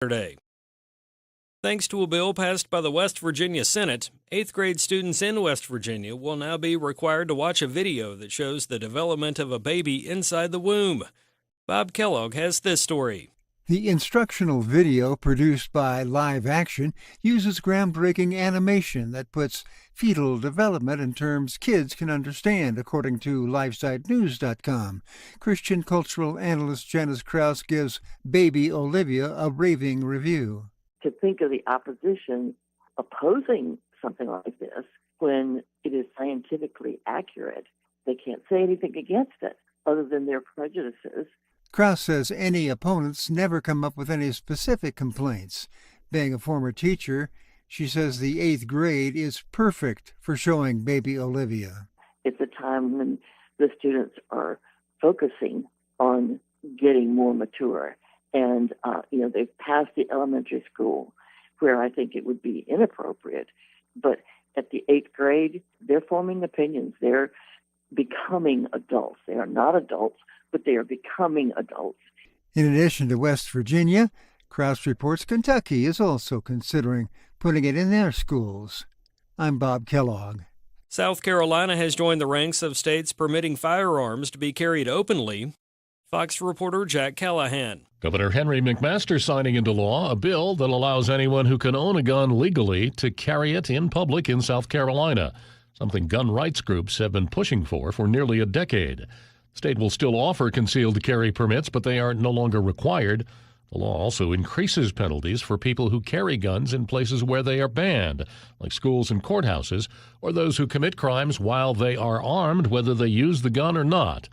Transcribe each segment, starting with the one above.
Saturday. Thanks to a bill passed by the West Virginia Senate, 8th grade students in West Virginia will now be required to watch a video that shows the development of a baby inside the womb. Bob Kellogg has this story. The instructional video produced by Live Action uses groundbreaking animation that puts fetal development in terms kids can understand, according to LifeSiteNews.com. Christian cultural analyst Janice Krause gives Baby Olivia a raving review. To think of the opposition opposing something like this when it is scientifically accurate, they can't say anything against it other than their prejudices. Krause says any opponents never come up with any specific complaints. Being a former teacher, she says the 8th grade is perfect for showing Baby Olivia. It's a time when the students are focusing on getting more mature. And, they've passed the elementary school where I think it would be inappropriate. But at the 8th grade, they're forming opinions. They're becoming adults. They are not adults, but they are becoming adults. In addition to West Virginia, Krause reports Kentucky is also considering putting it in their schools. I'm Bob Kellogg. South Carolina has joined the ranks of states permitting firearms to be carried openly. Fox reporter Jack Callahan. Governor Henry McMaster signing into law a bill that allows anyone who can own a gun legally to carry it in public in South Carolina, something gun rights groups have been pushing for nearly a decade. The state will still offer concealed carry permits, but they are no longer required. The law also increases penalties for people who carry guns in places where they are banned, like schools and courthouses, or those who commit crimes while they are armed, whether they use the gun or not.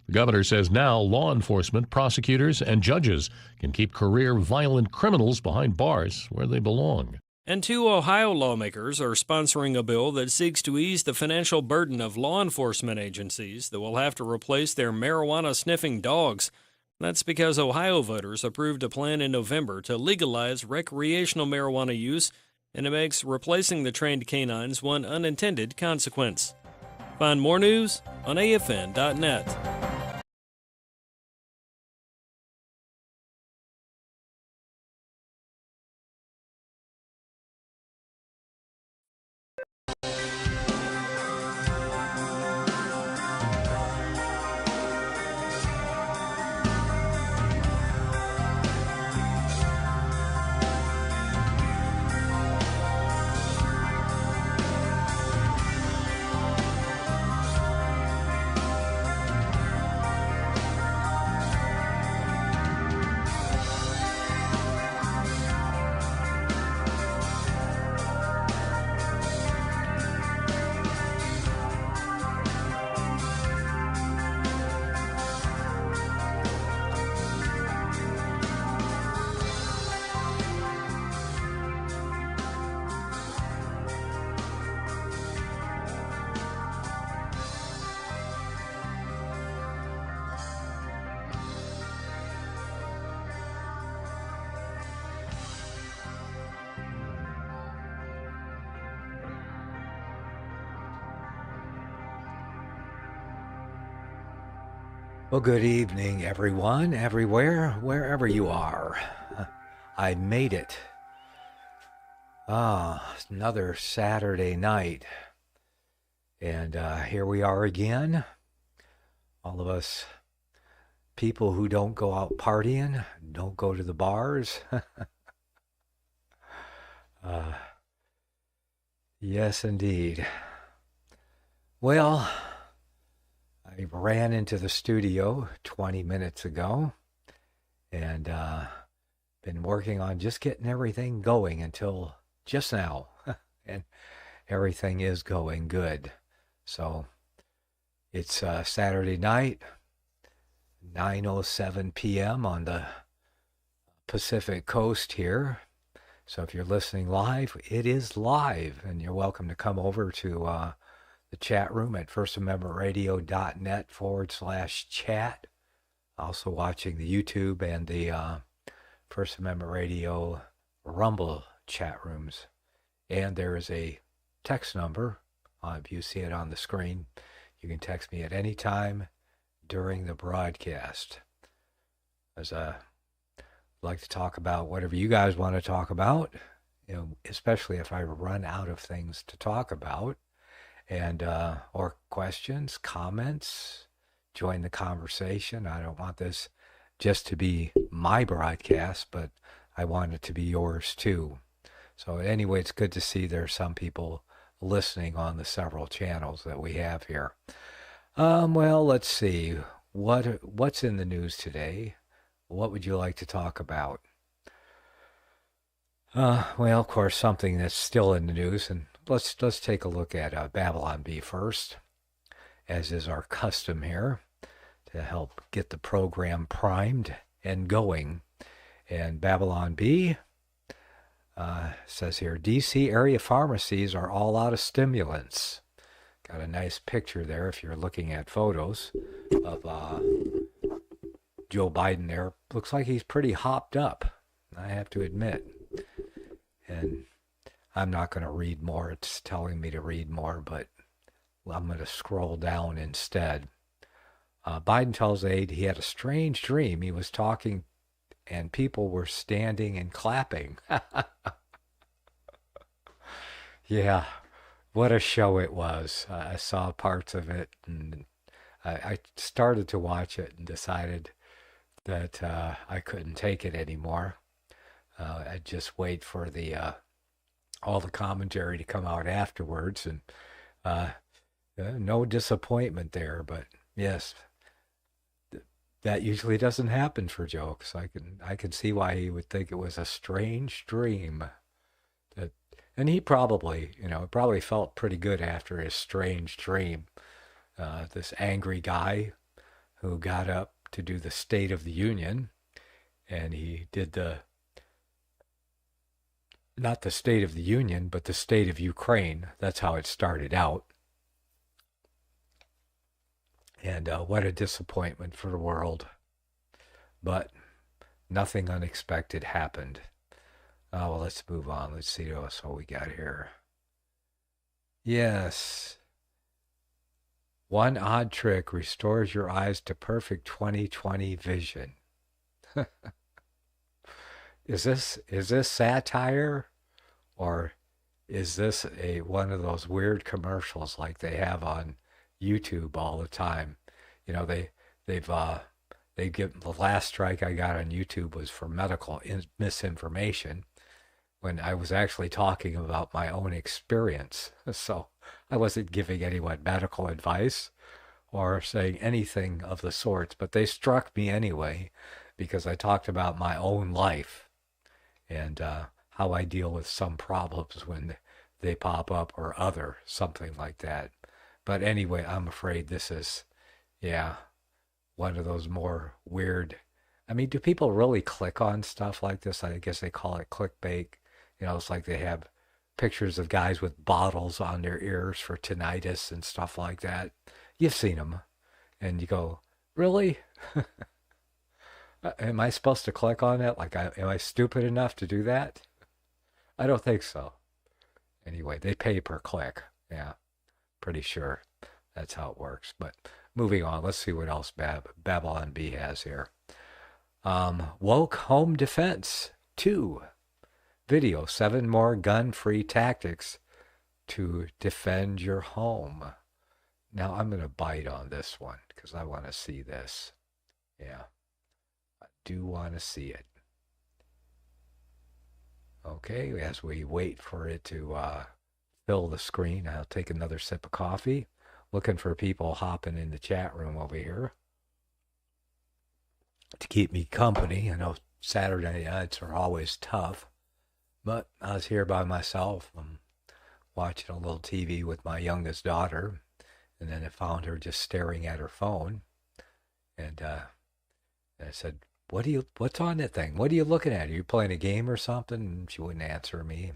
The governor says now law enforcement, prosecutors, and judges can keep career violent criminals behind bars where they belong. And 2 Ohio lawmakers are sponsoring a bill that seeks to ease the financial burden of law enforcement agencies that will have to replace their marijuana-sniffing dogs. That's because Ohio voters approved a plan in November to legalize recreational marijuana use, and it makes replacing the trained canines one unintended consequence. Find more news on AFN.net. Well, good evening, everyone, everywhere, wherever you are. I made it. Another Saturday night. And here we are again. All of us people who don't go out partying, don't go to the bars. Yes, indeed. Well, I ran into the studio 20 minutes ago and been working on just getting everything going until just now. And everything is going good. So it's Saturday night, 9:07 p.m. on the Pacific Coast here. So if you're listening live, it is live, and you're welcome to come over to the chat room at FirstAmendmentRadio.net /chat. Also watching the YouTube and the First Amendment Radio Rumble chat rooms. And there is a text number. If you see it on the screen, you can text me at any time during the broadcast. There's a like to talk about whatever you guys want to talk about, especially if I run out of things to talk about, and or questions, comments, join the conversation. I don't want this just to be my broadcast, but I want it to be yours too. So anyway, it's good to see there's some people listening on the several channels that we have here. Well, let's see. What's in the news today? What would you like to talk about? Well, of course, something that's still in the news, and let's take a look at Babylon Bee first, as is our custom here, to help get the program primed and going. And Babylon Bee says here, D.C. area pharmacies are all out of stimulants. Got a nice picture there if you're looking at photos of Joe Biden there. Looks like he's pretty hopped up, I have to admit. And I'm not going to read more. It's telling me to read more, but I'm going to scroll down instead. Biden tells aide he had a strange dream. He was talking and people were standing and clapping. Yeah, what a show it was. I saw parts of it, and I started to watch it and decided that I couldn't take it anymore. I'd just wait for all the commentary to come out afterwards, and no disappointment there. But yes, that usually doesn't happen for jokes. I can see why he would think it was a strange dream. And he probably, probably felt pretty good after his strange dream. This angry guy who got up to do the State of the Union, and he did not the State of the Union, but the State of Ukraine. That's how it started out. And what a disappointment for the world. But nothing unexpected happened. Well, let's move on. Let's see what we got here. Yes. One odd trick restores your eyes to perfect 20/20 vision. Is this satire, or is this one of those weird commercials like they have on YouTube all the time? They give the last strike I got on YouTube was for medical misinformation, when I was actually talking about my own experience. So I wasn't giving anyone medical advice or saying anything of the sorts, but they struck me anyway because I talked about my own life and how I deal with some problems when they pop up or something like that. But anyway, I'm afraid this is, one of those more weird. I mean, do people really click on stuff like this? I guess they call it clickbait. It's like they have pictures of guys with bottles on their ears for tinnitus and stuff like that. You've seen them. And you go, really? Am I supposed to click on it? Am I stupid enough to do that? I don't think so. Anyway, they pay per click. Yeah, pretty sure that's how it works. But moving on, let's see what else Babylon Bee has here. Woke Home Defense 2. Video, 7 more gun-free tactics to defend your home. Now, I'm going to bite on this one because I want to see this. Yeah, I do want to see it. Okay, as we wait for it to fill the screen, I'll take another sip of coffee. Looking for people hopping in the chat room over here to keep me company. I know Saturday nights are always tough. But I was here by myself. I'm watching a little TV with my youngest daughter, and then I found her just staring at her phone. And I said, "What's on that thing? What are you looking at? Are you playing a game or something?" And she wouldn't answer me.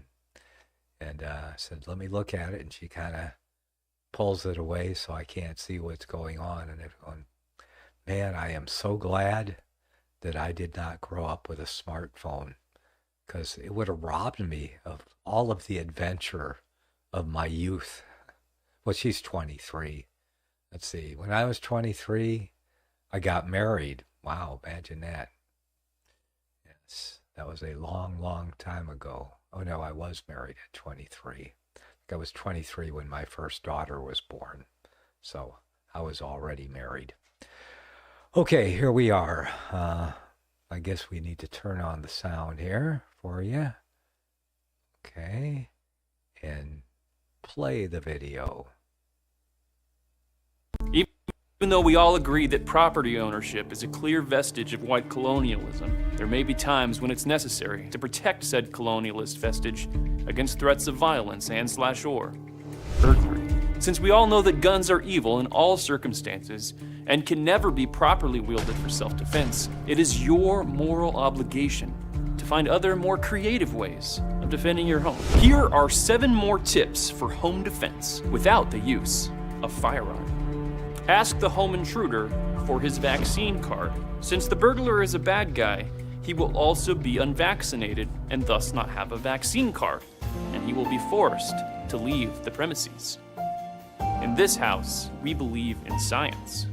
And I said, "Let me look at it." And she kind of pulls it away so I can't see what's going on. And I'm going, man, I am so glad that I did not grow up with a smartphone, because it would have robbed me of all of the adventure of my youth. Well, she's 23. Let's see. When I was 23, I got married. Wow, imagine that. Yeah, That was a long, long time ago. Oh, no, I was married at 23. I think I was 23 when my first daughter was born. So I was already married. Okay, here we are. I guess we need to turn on the sound here for you. Okay. And play the video. Even though we all agree that property ownership is a clear vestige of white colonialism, there may be times when it's necessary to protect said colonialist vestige against threats of violence and/or burglary. Since we all know that guns are evil in all circumstances and can never be properly wielded for self-defense, it is your moral obligation to find other, more creative ways of defending your home. Here are 7 more tips for home defense without the use of firearm. Ask the home intruder for his vaccine card. Since the burglar is a bad guy, he will also be unvaccinated and thus not have a vaccine card, and he will be forced to leave the premises. In this house, we believe in science.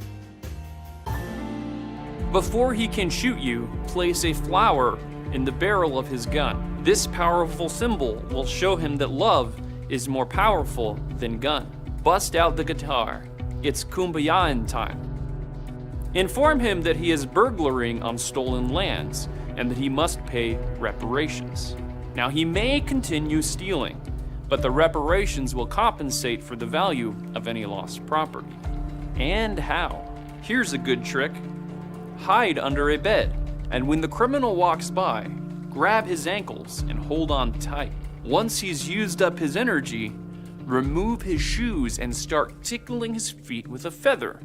Before he can shoot you, place a flower in the barrel of his gun. This powerful symbol will show him that love is more powerful than gun. Bust out the guitar. It's Kumbaya time. Inform him that he is burglaring on stolen lands and that he must pay reparations. Now, he may continue stealing, but the reparations will compensate for the value of any lost property. And how? Here's a good trick. Hide under a bed, and when the criminal walks by, grab his ankles and hold on tight. Once he's used up his energy, remove his shoes and start tickling his feet with a feather.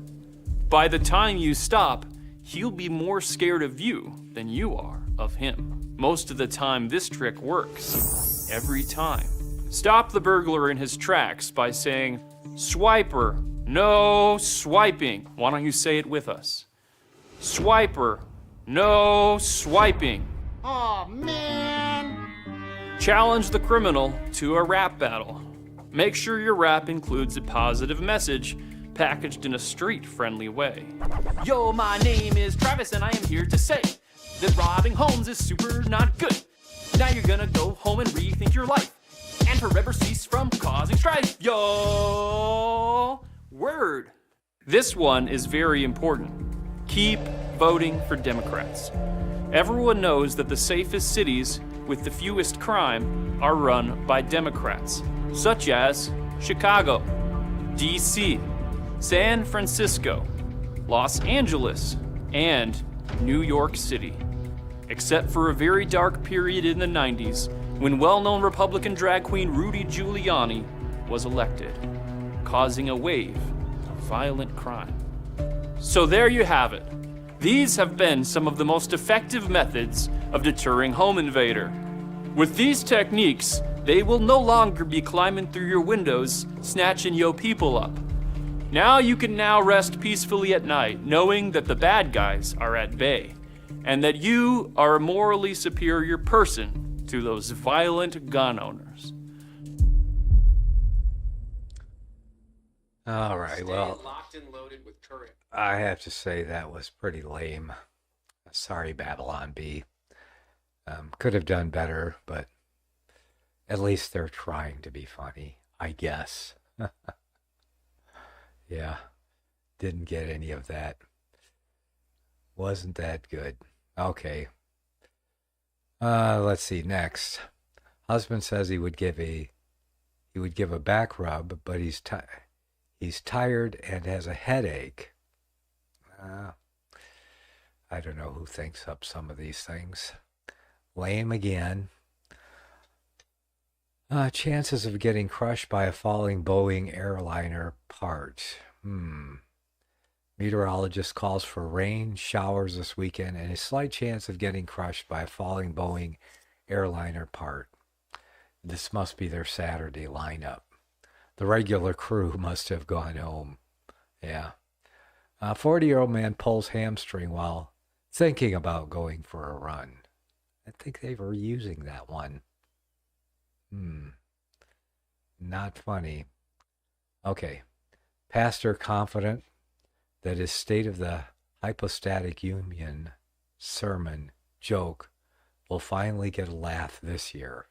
By the time you stop, he'll be more scared of you than you are of him. Most of the time, this trick works. Every time. Stop the burglar in his tracks by saying, "Swiper, no swiping." Why don't you say it with us? Swiper, no swiping. Aw, man! Challenge the criminal to a rap battle. Make sure your rap includes a positive message packaged in a street-friendly way. Yo, my name is Travis, and I am here to say that robbing homes is super not good. Now you're gonna go home and rethink your life and forever cease from causing strife. Yo, word. This one is very important. Keep voting for Democrats. Everyone knows that the safest cities with the fewest crime are run by Democrats, such as Chicago, D.C., San Francisco, Los Angeles, and New York City. Except for a very dark period in the 90s when well-known Republican drag queen Rudy Giuliani was elected, causing a wave of violent crime. So there you have it. These have been some of the most effective methods of deterring home invader. With these techniques, they will no longer be climbing through your windows, snatching yo people up. Now you can now rest peacefully at night, knowing that the bad guys are at bay, and that you are a morally superior person to those violent gun owners. All right, well, Locked and loaded with current. I have to say that was pretty lame. Sorry, Babylon Bee. Could have done better, but at least they're trying to be funny, I guess. Yeah, didn't get any of that. Wasn't that good. Okay. Let's see, next. Husband says he would give a back rub, but he's tired and has a headache. I don't know who thinks up some of these things. Lame again. Chances of getting crushed by a falling Boeing airliner part. Meteorologist calls for rain, showers this weekend, and a slight chance of getting crushed by a falling Boeing airliner part. This must be their Saturday lineup. The regular crew must have gone home. Yeah. A 40-year-old man pulls hamstring while thinking about going for a run. I think they were using that one. Not funny. Okay. Pastor confident that his State of the Hypostatic Union sermon joke will finally get a laugh this year.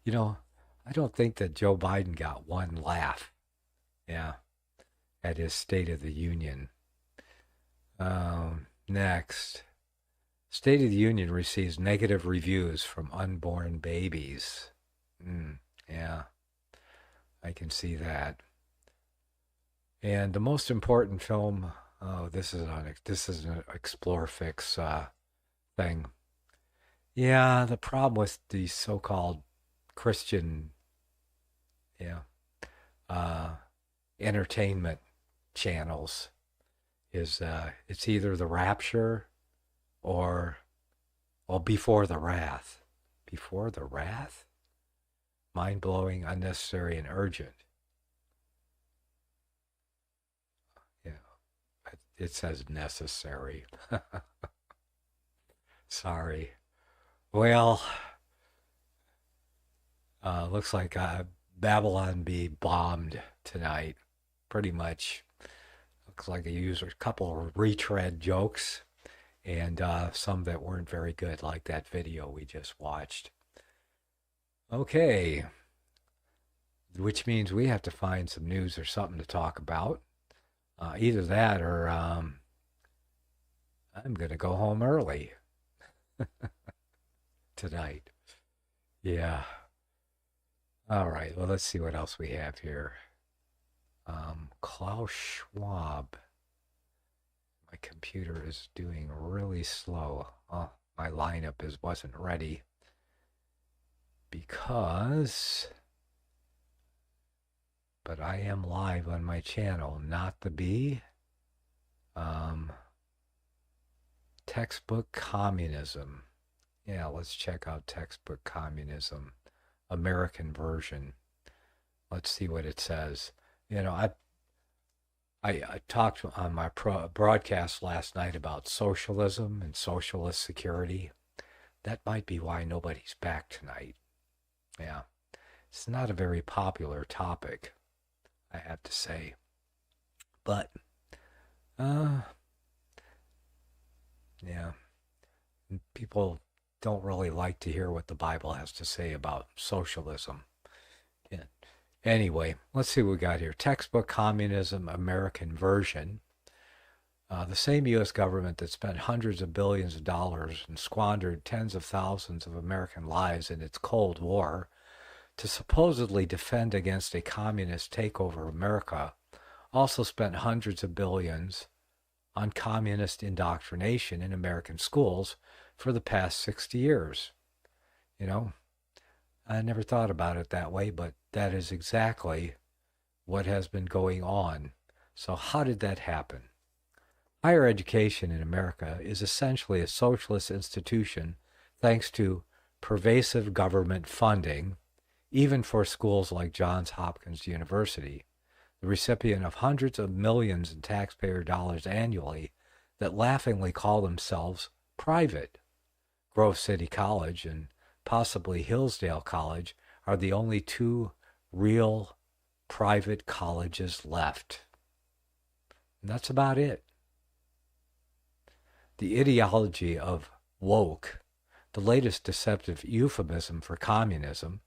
You know, I don't think that Joe Biden got one laugh. Yeah, at his State of the Union. Next. State of the Union receives negative reviews from unborn babies. Yeah, I can see that. And the most important film, this is an Explore Fix thing. Yeah, the problem with these so-called Christian, entertainment channels is it's either the rapture or before the wrath. Before the wrath? Mind-blowing, unnecessary, and urgent. Yeah, it says necessary. Sorry. Well, looks like Babylon be bombed tonight. Pretty much. Looks like they used a couple of retread jokes and some that weren't very good, like that video we just watched. Okay. Which means we have to find some news or something to talk about. Either that or I'm going to go home early tonight. Yeah. All right. Well, let's see what else we have here. Klaus Schwab. My computer is doing really slow. Oh, my lineup wasn't ready because, but I am live on my channel, not the bee. Textbook Communism. Yeah, let's check out Textbook Communism, American version. Let's see what it says. You know, I talked on my broadcast last night about socialism and socialist security. That might be why nobody's back tonight. Yeah, it's not a very popular topic, I have to say. But, yeah, people don't really like to hear what the Bible has to say about socialism. Yeah. Anyway, let's see what we got here. Textbook Communism, American version. The same U.S. government that spent hundreds of billions of dollars and squandered tens of thousands of American lives in its Cold War to supposedly defend against a communist takeover of America also spent hundreds of billions on communist indoctrination in American schools for the past 60 years. You know, I never thought about it that way, but that is exactly what has been going on. So how did that happen? Higher education in America is essentially a socialist institution thanks to pervasive government funding, even for schools like Johns Hopkins University, the recipient of hundreds of millions in taxpayer dollars annually that laughingly call themselves private. Grove City College and possibly Hillsdale College are the only two real private colleges left. And that's about it. The ideology of woke, the latest deceptive euphemism for communism,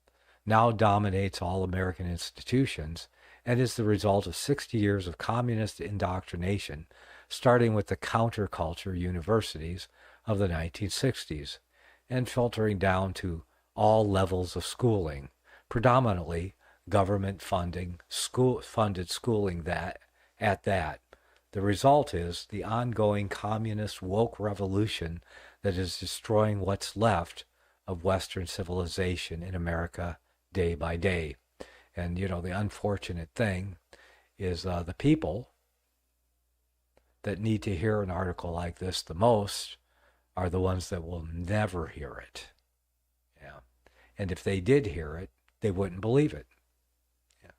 now dominates all American institutions and is the result of 60 years of communist indoctrination, starting with the counterculture universities of the 1960s and filtering down to all levels of schooling, predominantly government funded schooling at that. The result is the ongoing communist woke revolution that is destroying what's left of Western civilization in America day by day. And, you know, the unfortunate thing is the people that need to hear an article like this the most are the ones that will never hear it. Yeah. And if they did hear it, they wouldn't believe it. Yeah.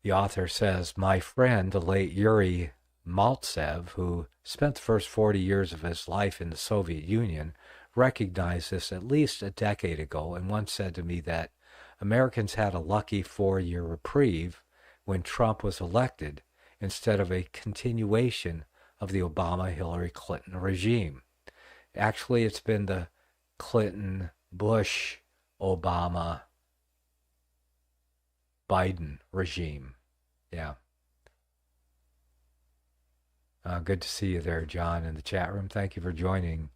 The author says, my friend, the late Yuri Maltsev, who spent the first 40 years of his life in the Soviet Union, recognized this at least a decade ago and once said to me that Americans had a lucky 4-year reprieve when Trump was elected instead of a continuation of the Obama-Hillary Clinton regime. Actually, it's been the Clinton, Bush, Obama, Biden regime. Yeah. Good to see you there, John, in the chat room. Thank you for joining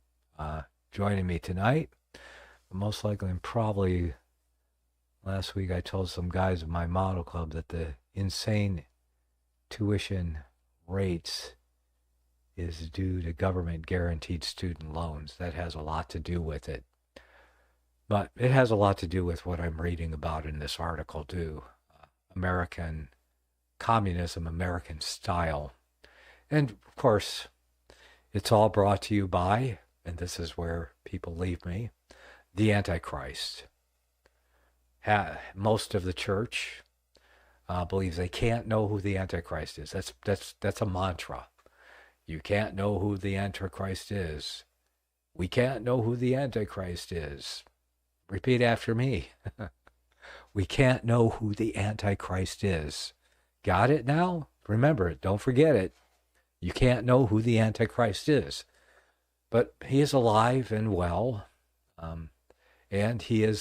me tonight. Most likely, and probably last week, I told some guys in my model club that the insane tuition rates is due to government guaranteed student loans. That has a lot to do with it. But it has a lot to do with what I'm reading about in this article too. American communism, American style. And of course, it's all brought to you by, and this is where people leave me, the Antichrist. Most of the church believes they can't know who the Antichrist is. That's a mantra. You can't know who the Antichrist is. We can't know who the Antichrist is. Repeat after me. We can't know who the Antichrist is. Got it now? Remember it. Don't forget it. You can't know who the Antichrist is. But he is alive and well. And he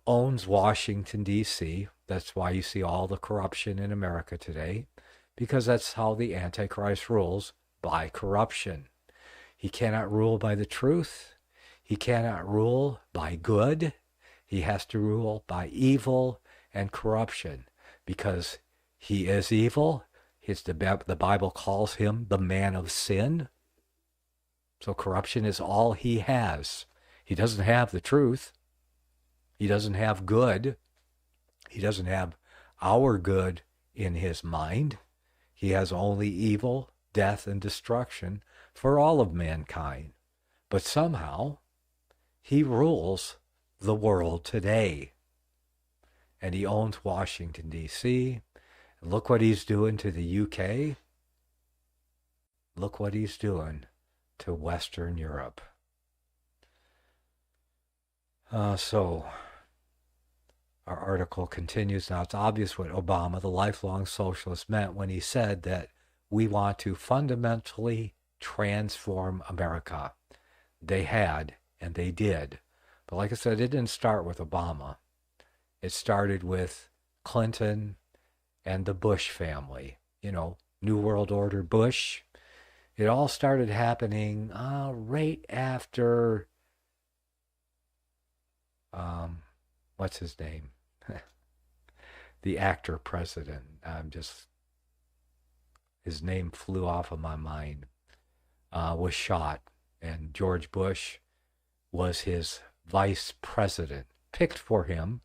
owns Washington, D.C. That's why you see all the corruption in America today. Because that's how the Antichrist rules, by corruption. He cannot rule by the truth. He cannot rule by good. He has to rule by evil and corruption. Because he is evil. The Bible calls him the man of sin. So corruption is all he has. He doesn't have the truth. He doesn't have good. He doesn't have our good in his mind. He has only evil, death, and destruction for all of mankind. But somehow, he rules the world today. And he owns Washington, D.C. And look what he's doing to the UK. Look what he's doing to Western Europe. So, our article continues. Now, it's obvious what Obama, the lifelong socialist, meant when he said that we want to fundamentally transform America. They had, and they did. But like I said, it didn't start with Obama. It started with Clinton and the Bush family. You know, New World Order Bush. It all started happening right after, what's his name? The actor president. His name flew off of my mind. Was shot, and George Bush was his vice president, picked for him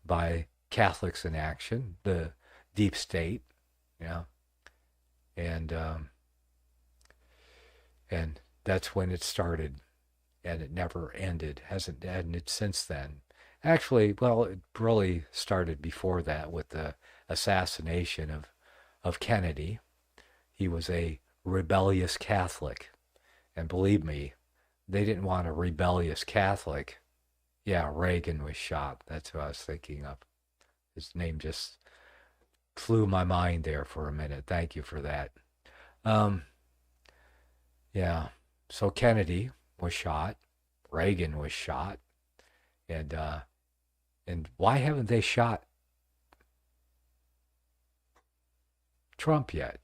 by Catholics in Action, the deep state, and that's when it started, and it never ended. Hasn't ended since then. Actually, well, it really started before that with the assassination of Kennedy. He was a rebellious Catholic. And believe me, they didn't want a rebellious Catholic. Yeah, Reagan was shot. That's who I was thinking of. His name just flew my mind there for a minute. Thank you for that. Yeah, so Kennedy was shot. Reagan was shot. And why haven't they shot Trump yet?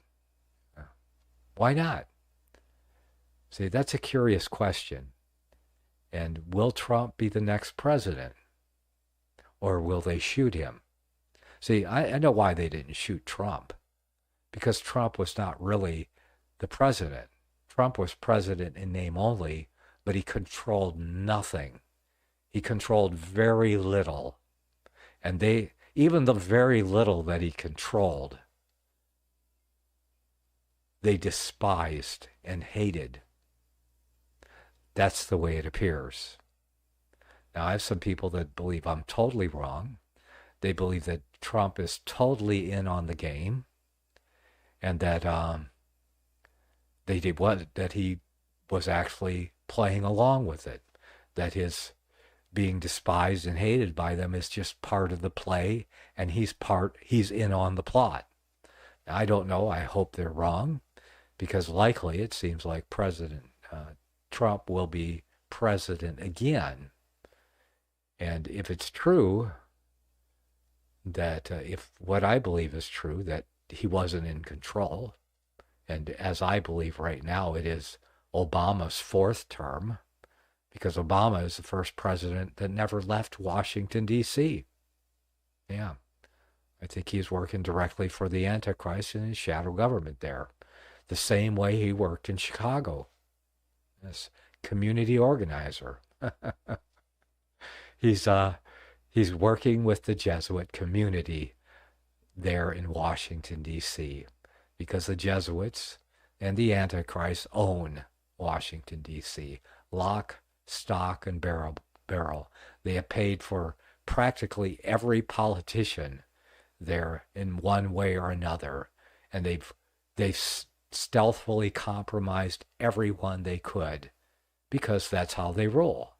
Why not? See, that's a curious question. And will Trump be the next president? Or will they shoot him? See, I know why they didn't shoot Trump. Because Trump was not really the president. Trump was president in name only, but he controlled nothing. He controlled very little. And even the very little that he controlled, they despised and hated. That's the way it appears. Now, I have some people that believe I'm totally wrong. They believe that Trump is totally in on the game, and that that he was actually playing along with it. That his being despised and hated by them is just part of the play, and he's in on the plot. I don't know. I hope they're wrong, because likely it seems like President Trump will be president again. And if it's true that, if what I believe is true, that he wasn't in control, and as I believe right now, it is Obama's fourth term, because Obama is the first president that never left Washington, D.C. Yeah. I think he's working directly for the Antichrist and his shadow government there, the same way he worked in Chicago as community organizer. He's working with the Jesuit community there in Washington, D.C., because the Jesuits and the Antichrist own Washington, D.C., lock, stock, and barrel. They have paid for practically every politician there in one way or another, and they've stealthily compromised everyone they could, because that's how they roll,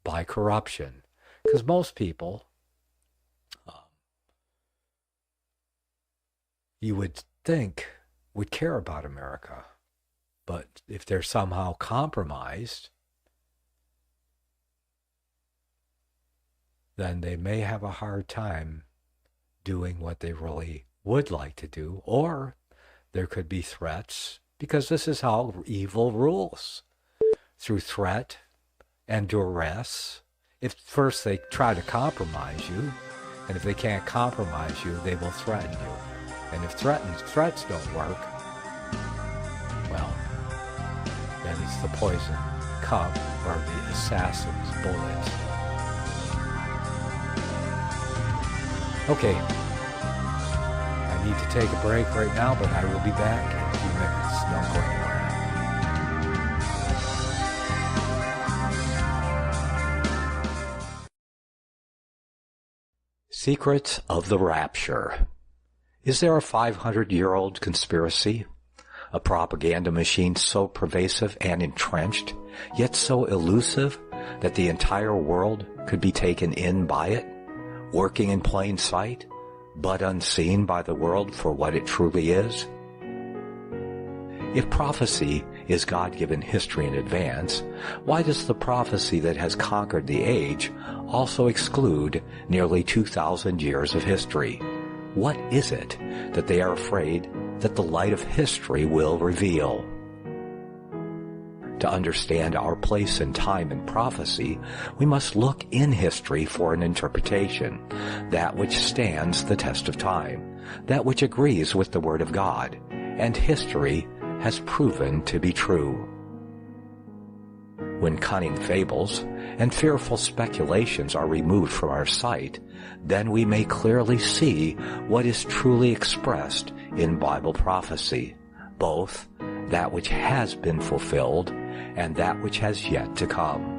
by corruption. Because most people, you would think, would care about America, but if they're somehow compromised, then they may have a hard time doing what they really would like to do, or there could be threats, because this is how evil rules, through threat and duress. If first they try to compromise you, and if they can't compromise you, they will threaten you. And if threats don't work, well, then it's the poison cup or the assassin's bullet. Okay, I need to take a break right now, but I will be back in a few minutes. Don't go anywhere. Secrets of the Rapture. Is there a 500-year-old conspiracy? A propaganda machine so pervasive and entrenched, yet so elusive that the entire world could be taken in by it, working in plain sight, but unseen by the world for what it truly is? If prophecy is God-given history in advance, why does the prophecy that has conquered the age also exclude nearly 2,000 years of history? What is it that they are afraid that the light of history will reveal? To understand our place in time and prophecy, we must look in history for an interpretation, that which stands the test of time, that which agrees with the Word of God, and history has proven to be true. When cunning fables and fearful speculations are removed from our sight, then we may clearly see what is truly expressed in Bible prophecy, both that which has been fulfilled and that which has yet to come.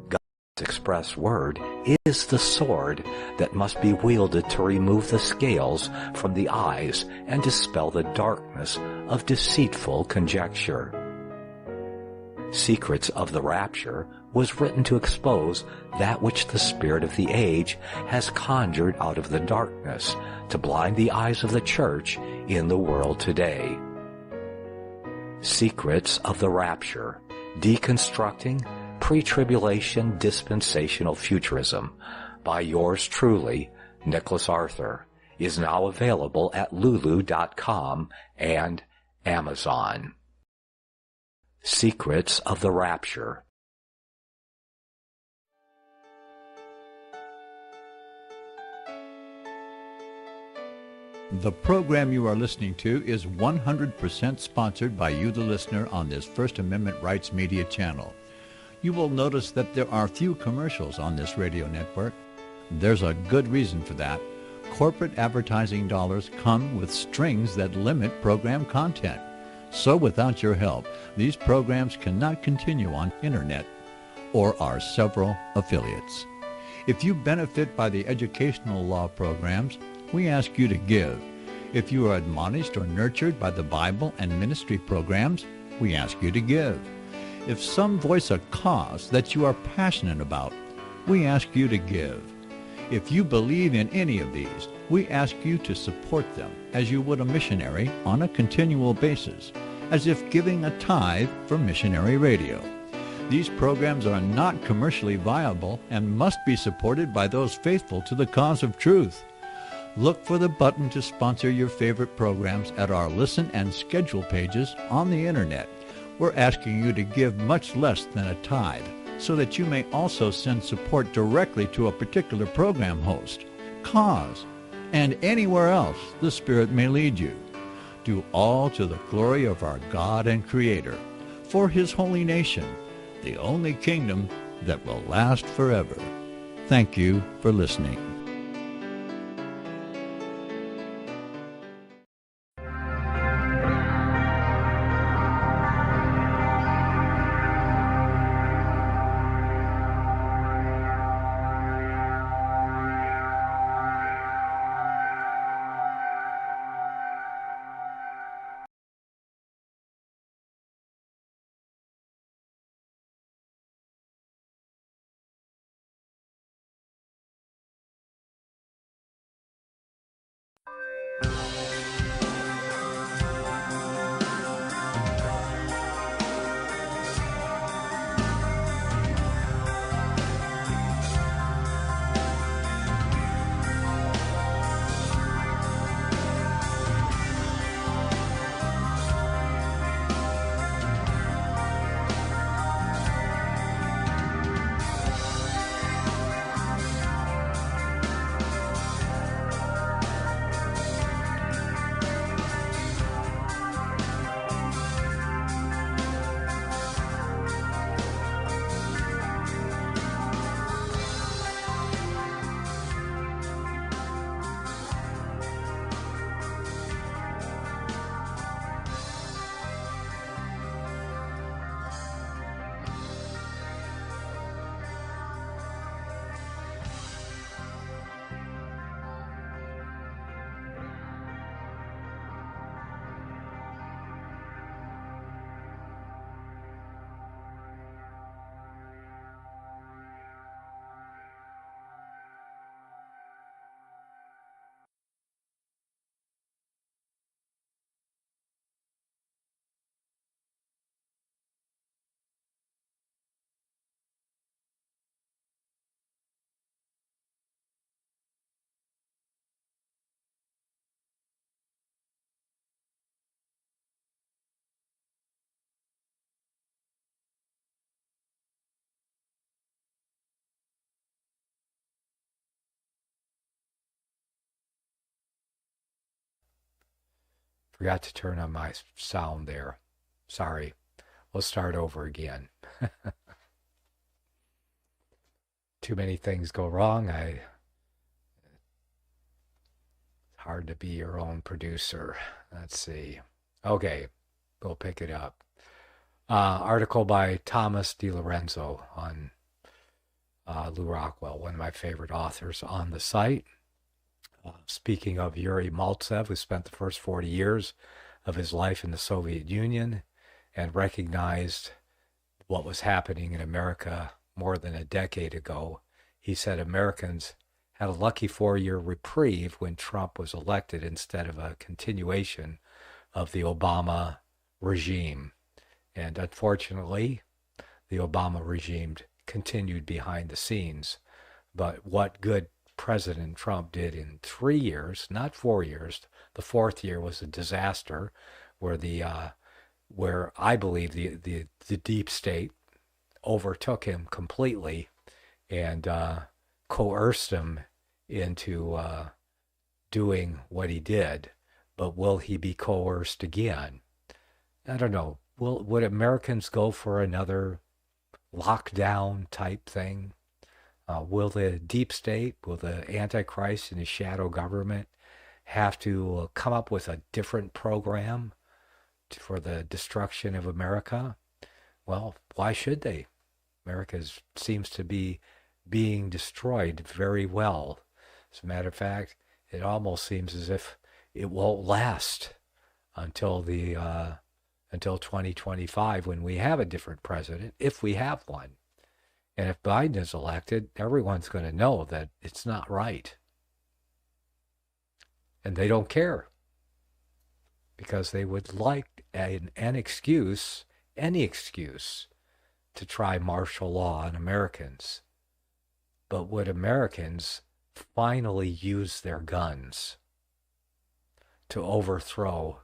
God's express word is the sword that must be wielded to remove the scales from the eyes and dispel the darkness of deceitful conjecture. Secrets of the Rapture was written to expose that which the spirit of the age has conjured out of the darkness to blind the eyes of the church in the world today. Secrets of the Rapture, Deconstructing Pre-Tribulation Dispensational Futurism by yours truly, Nicholas Arthur, is now available at lulu.com and Amazon. Secrets of the Rapture. The program you are listening to is 100% sponsored by you, the listener, on this First Amendment Rights Media channel. You will notice that there are few commercials on this radio network. There's a good reason for that. Corporate advertising dollars come with strings that limit program content. So without your help, these programs cannot continue on internet or our several affiliates. If you benefit by the educational law programs, we ask you to give. If you are admonished or nurtured by the Bible and ministry programs, we ask you to give. If some voice a cause that you are passionate about, we ask you to give. If you believe in any of these, We ask you to support them as you would a missionary on a continual basis, as if giving a tithe for missionary radio. These programs are not commercially viable and must be supported by those faithful to the cause of truth. Look for the button to sponsor your favorite programs at our listen and schedule pages on the internet. We're asking you to give much less than a tithe, so that you may also send support directly to a particular program host, cause, and anywhere else the Spirit may lead you. Do all to the glory of our God and Creator, for His holy nation, the only kingdom that will last forever. Thank you for listening. Forgot to turn on my sound there. Sorry. We'll start over again. Too many things go wrong. It's hard to be your own producer. Let's see. Okay, we'll pick it up. Article by Thomas DiLorenzo on Lou Rockwell, one of my favorite authors on the site. Speaking of Yuri Maltsev, who spent the first 40 years of his life in the Soviet Union and recognized what was happening in America more than a decade ago, he said Americans had a lucky 4-year reprieve when Trump was elected instead of a continuation of the Obama regime. And unfortunately, the Obama regime continued behind the scenes. But what good President Trump did in 3 years, not 4 years. The 4th year was a disaster, where I believe the deep state overtook him completely and coerced him into doing what he did. But will he be coerced again? I don't know. Would Americans go for another lockdown type thing? Will the deep state, will the Antichrist and his shadow government have to come up with a different program for the destruction of America? Well, why should they? America seems to be being destroyed very well. As a matter of fact, it almost seems as if it won't last until 2025, when we have a different president, if we have one. And if Biden is elected, everyone's going to know that it's not right. And they don't care because they would like an excuse, any excuse, to try martial law on Americans. But would Americans finally use their guns to overthrow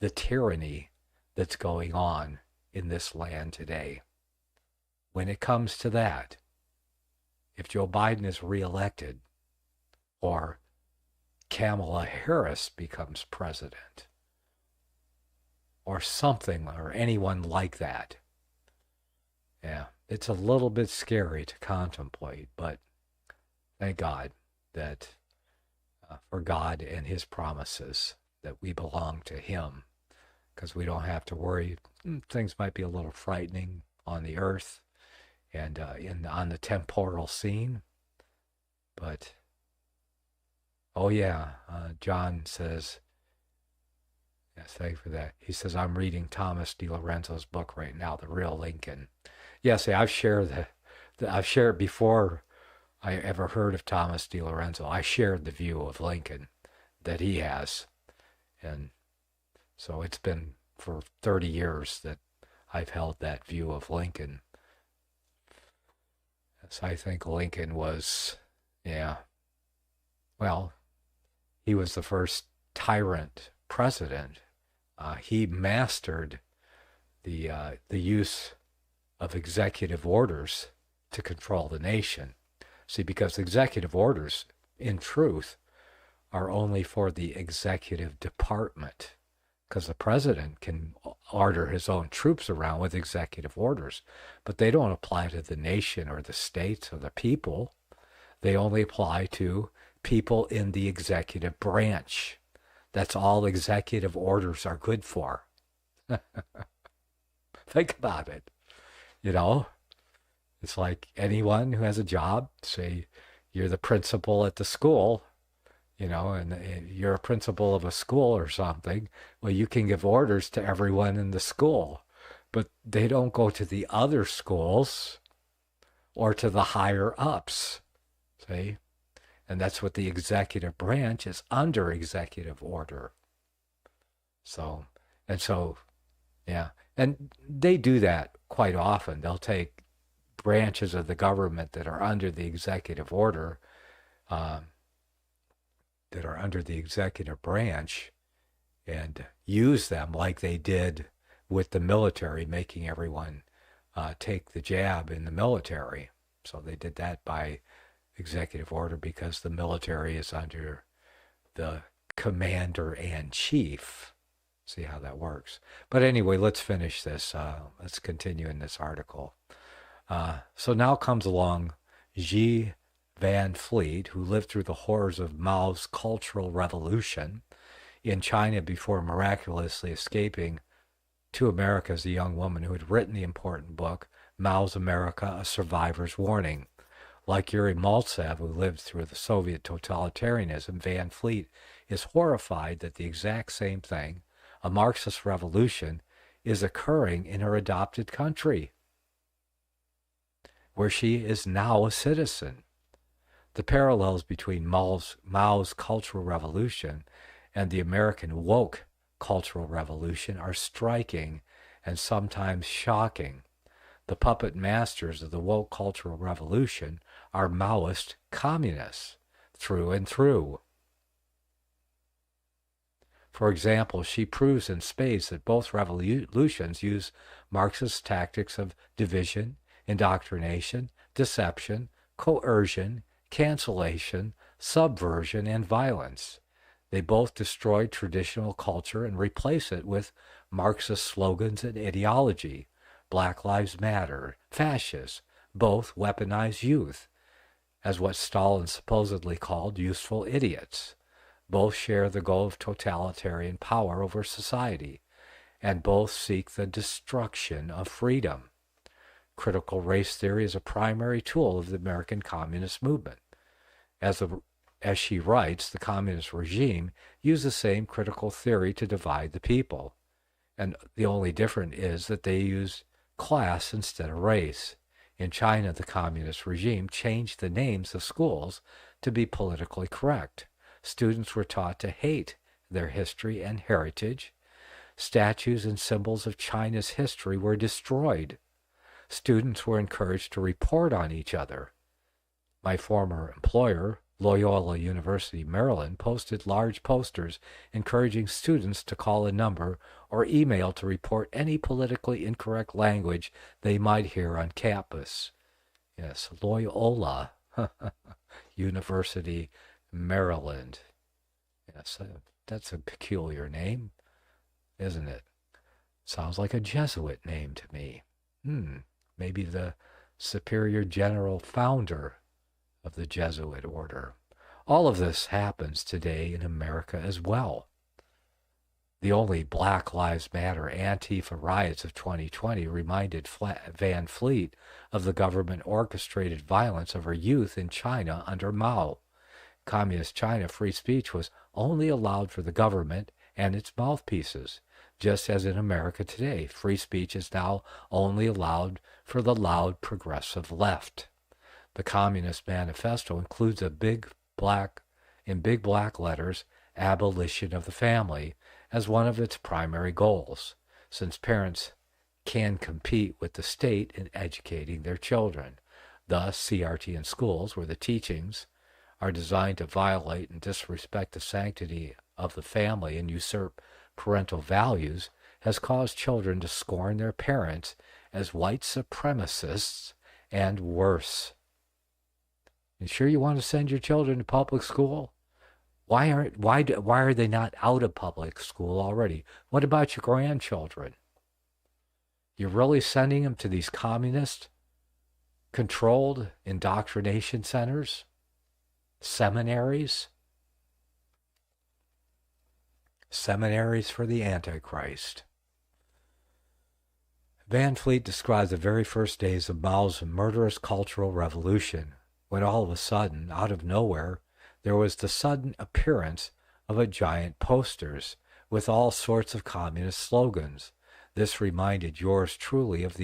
the tyranny that's going on in this land today? When it comes to that, if Joe Biden is reelected or Kamala Harris becomes president or something, or anyone like that, yeah, it's a little bit scary to contemplate, but thank God that for God and his promises that we belong to him, because we don't have to worry. Things might be a little frightening on the earth and on the temporal scene, but oh yeah, John says, yes, thank you for that. He says, I'm reading Thomas DiLorenzo's book right now, The Real Lincoln. Yeah, see, I've shared before I ever heard of Thomas DiLorenzo. I shared the view of Lincoln that he has. And so it's been for 30 years that I've held that view of Lincoln. Yes, I think Lincoln was, well, he was the first tyrant president. He mastered the use of executive orders to control the nation. See, because executive orders, in truth, are only for the executive department, because the president can order his own troops around with executive orders, but they don't apply to the nation or the states or the people. They only apply to people in the executive branch. That's all executive orders are good for. Think about it. It's like anyone who has a job, say you're the principal at the school, and you're a principal of a school or something. Well, you can give orders to everyone in the school, but they don't go to the other schools or to the higher ups, see? And that's what the executive branch is, under executive order. So, yeah. And they do that quite often. They'll take branches of the government that are under the executive order, that are under the executive branch, and use them like they did with the military, making everyone take the jab in the military. So they did that by executive order because the military is under the commander-in-chief. See how that works. But anyway, let's finish this. Let's continue in this article. So now comes along Xi Van Fleet, who lived through the horrors of Mao's Cultural Revolution in China before miraculously escaping to America as a young woman who had written the important book, Mao's America, A Survivor's Warning. Like Yuri Maltsev, who lived through the Soviet totalitarianism, Van Fleet is horrified that the exact same thing, a Marxist revolution, is occurring in her adopted country, where she is now a citizen. The parallels between Mao's Cultural Revolution and the American woke Cultural Revolution are striking and sometimes shocking. The puppet masters of the woke Cultural Revolution are Maoist communists through and through. For example, she proves in spades that both revolutions use Marxist tactics of division, indoctrination, deception, coercion, cancellation, subversion, and violence. They both destroy traditional culture and replace it with Marxist slogans and ideology. Black Lives Matter, fascists, both weaponize youth as what Stalin supposedly called useful idiots. Both share the goal of totalitarian power over society, and both seek the destruction of freedom. Critical race theory is a primary tool of the American Communist movement. As she writes, the communist regime used the same critical theory to divide the people, and the only difference is that they used class instead of race. In China, the communist regime changed the names of schools to be politically correct. Students were taught to hate their history and heritage. Statues and symbols of China's history were destroyed. Students were encouraged to report on each other. My former employer, Loyola University, Maryland, posted large posters encouraging students to call a number or email to report any politically incorrect language they might hear on campus. Yes, Loyola University, Maryland. Yes, that's a peculiar name, isn't it? Sounds like a Jesuit name to me. Maybe the superior general founder of the Jesuit order. All of this happens today in America as well. The only Black Lives Matter Antifa riots of 2020 reminded Van Fleet of the government-orchestrated violence of her youth in China under Mao. Communist China, free speech was only allowed for the government and its mouthpieces. Just as in America today, free speech is now only allowed for the loud progressive left. The Communist Manifesto includes in big black letters, abolition of the family as one of its primary goals, since parents can compete with the state in educating their children. Thus, CRT in schools, where the teachings are designed to violate and disrespect the sanctity of the family and usurp parental values, has caused children to scorn their parents as white supremacists and worse. You sure you want to send your children to public school? Why are they not out of public school already? What about your grandchildren? You're really sending them to these communist-controlled indoctrination centers? Seminaries? Seminaries for the Antichrist. Van Fleet describes the very first days of Mao's murderous cultural revolution, when all of a sudden, out of nowhere, there was the sudden appearance of a giant posters with all sorts of communist slogans. This reminded yours truly of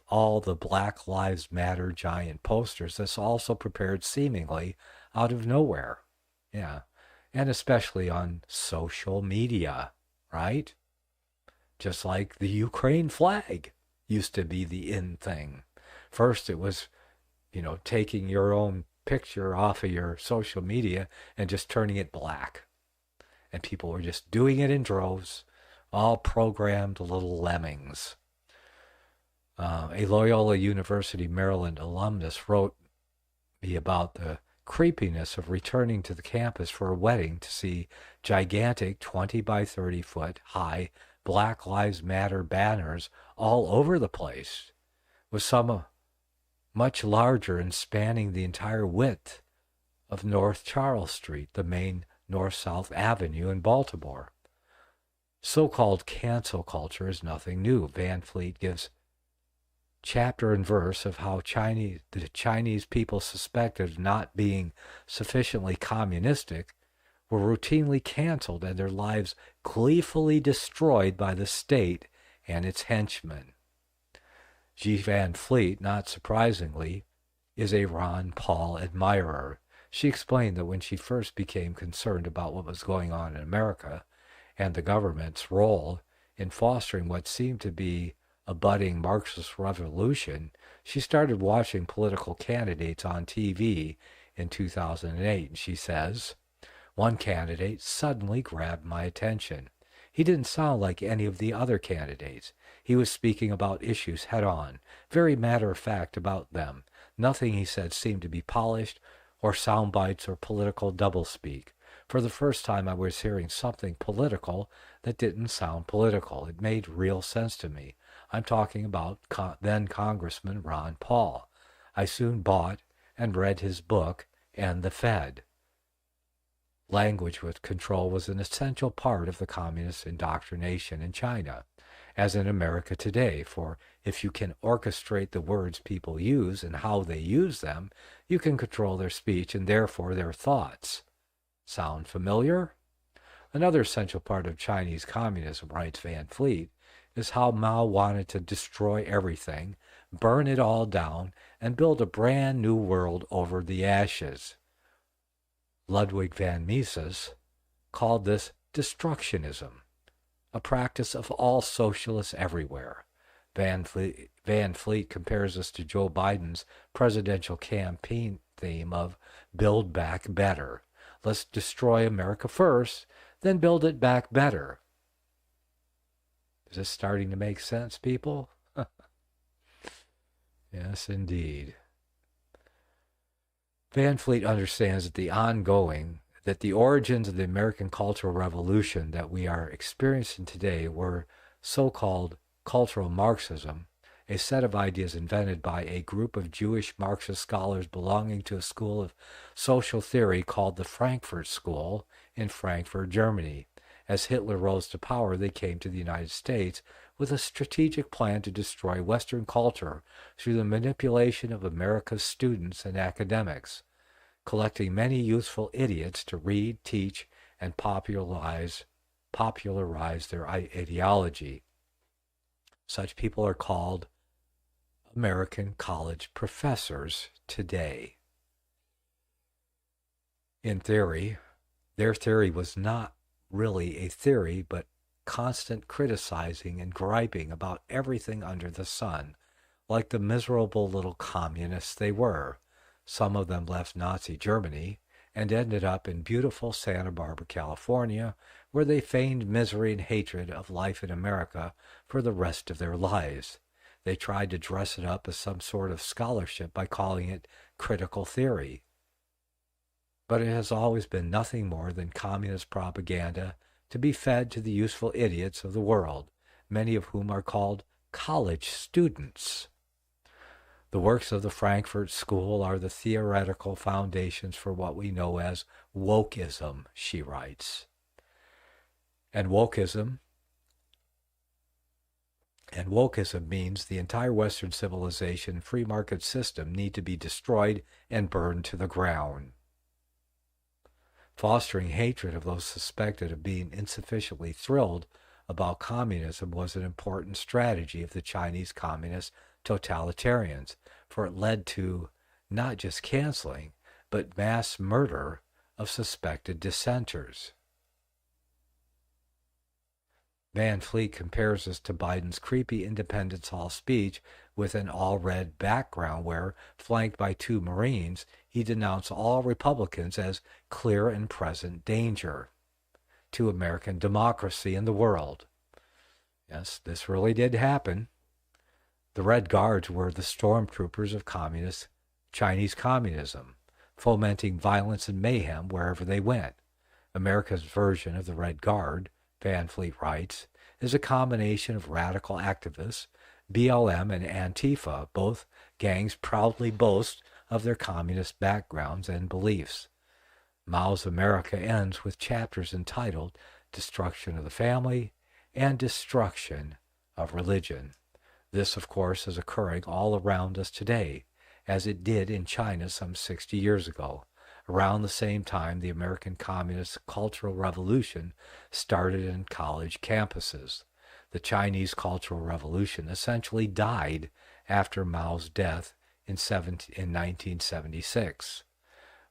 all the Black Lives Matter giant posters that's also prepared seemingly out of nowhere. Yeah, and especially on social media, right? Just like the Ukraine flag used to be the in thing. First it was, taking your own picture off of your social media and just turning it black. And people were just doing it in droves, all programmed little lemmings. A Loyola University, Maryland alumnus wrote me about the creepiness of returning to the campus for a wedding to see gigantic 20 by 30 foot high Black Lives Matter banners all over the place, with some much larger and spanning the entire width of North Charles Street, the main north-south avenue in Baltimore. So-called cancel culture is nothing new. Van Fleet gives chapter and verse of how the Chinese people suspected of not being sufficiently communistic were routinely canceled and their lives gleefully destroyed by the state and its henchmen. G. Van Fleet, not surprisingly, is a Ron Paul admirer. She explained that when she first became concerned about what was going on in America and the government's role in fostering what seemed to be a budding Marxist revolution, she started watching political candidates on TV in 2008, and she says, "One candidate suddenly grabbed my attention. He didn't sound like any of the other candidates. He was speaking about issues head-on, very matter-of-fact about them. Nothing he said seemed to be polished or sound bites or political doublespeak. For the first time I was hearing something political that didn't sound political. It made real sense to me. I'm talking about then Congressman Ron Paul. I soon bought and read his book, And the Fed. Language with control was an essential part of the communist indoctrination in China, as in America today, for if you can orchestrate the words people use and how they use them, you can control their speech and therefore their thoughts. Sound familiar? Another essential part of Chinese communism, writes Van Fleet, is how Mao wanted to destroy everything, burn it all down, and build a brand new world over the ashes. Ludwig van Mises called this destructionism, a practice of all socialists everywhere. Van Fleet compares this to Joe Biden's presidential campaign theme of Build Back Better. Let's destroy America first, then build it back better. Is this starting to make sense, people? Yes, indeed. Van Fleet understands that the origins of the American Cultural Revolution that we are experiencing today were so-called cultural Marxism, a set of ideas invented by a group of Jewish Marxist scholars belonging to a school of social theory called the Frankfurt School in Frankfurt, Germany. As Hitler rose to power, they came to the United States with a strategic plan to destroy Western culture through the manipulation of America's students and academics, collecting many useful idiots to read, teach, and popularize their ideology. Such people are called American college professors today. In theory, their theory was not really a theory, but constant criticizing and griping about everything under the sun, like the miserable little communists they were. Some of them left Nazi Germany and ended up in beautiful Santa Barbara, California, where they feigned misery and hatred of life in America for the rest of their lives. They tried to dress it up as some sort of scholarship by calling it critical theory. But it has always been nothing more than communist propaganda to be fed to the useful idiots of the world, many of whom are called college students. The works of the Frankfurt School are the theoretical foundations for what we know as wokeism, she writes. And wokeism means the entire Western civilization and free market system need to be destroyed and burned to the ground. Fostering hatred of those suspected of being insufficiently thrilled about communism was an important strategy of the Chinese communist totalitarians, for it led to not just canceling, but mass murder of suspected dissenters. Van Fleet compares this to Biden's creepy Independence Hall speech with an all-red background where, flanked by two Marines, he denounced all Republicans as clear and present danger to American democracy and the world. Yes, this really did happen. The Red Guards were the stormtroopers of Chinese communism, fomenting violence and mayhem wherever they went. America's version of the Red Guard, Van Fleet writes, is a combination of radical activists, BLM and Antifa. Both gangs proudly boast of their communist backgrounds and beliefs. Mao's America ends with chapters entitled Destruction of the Family and Destruction of Religion. This, of course, is occurring all around us today, as it did in China some 60 years ago. Around the same time, the American Communist Cultural Revolution started in college campuses. The Chinese Cultural Revolution essentially died after Mao's death in 1976.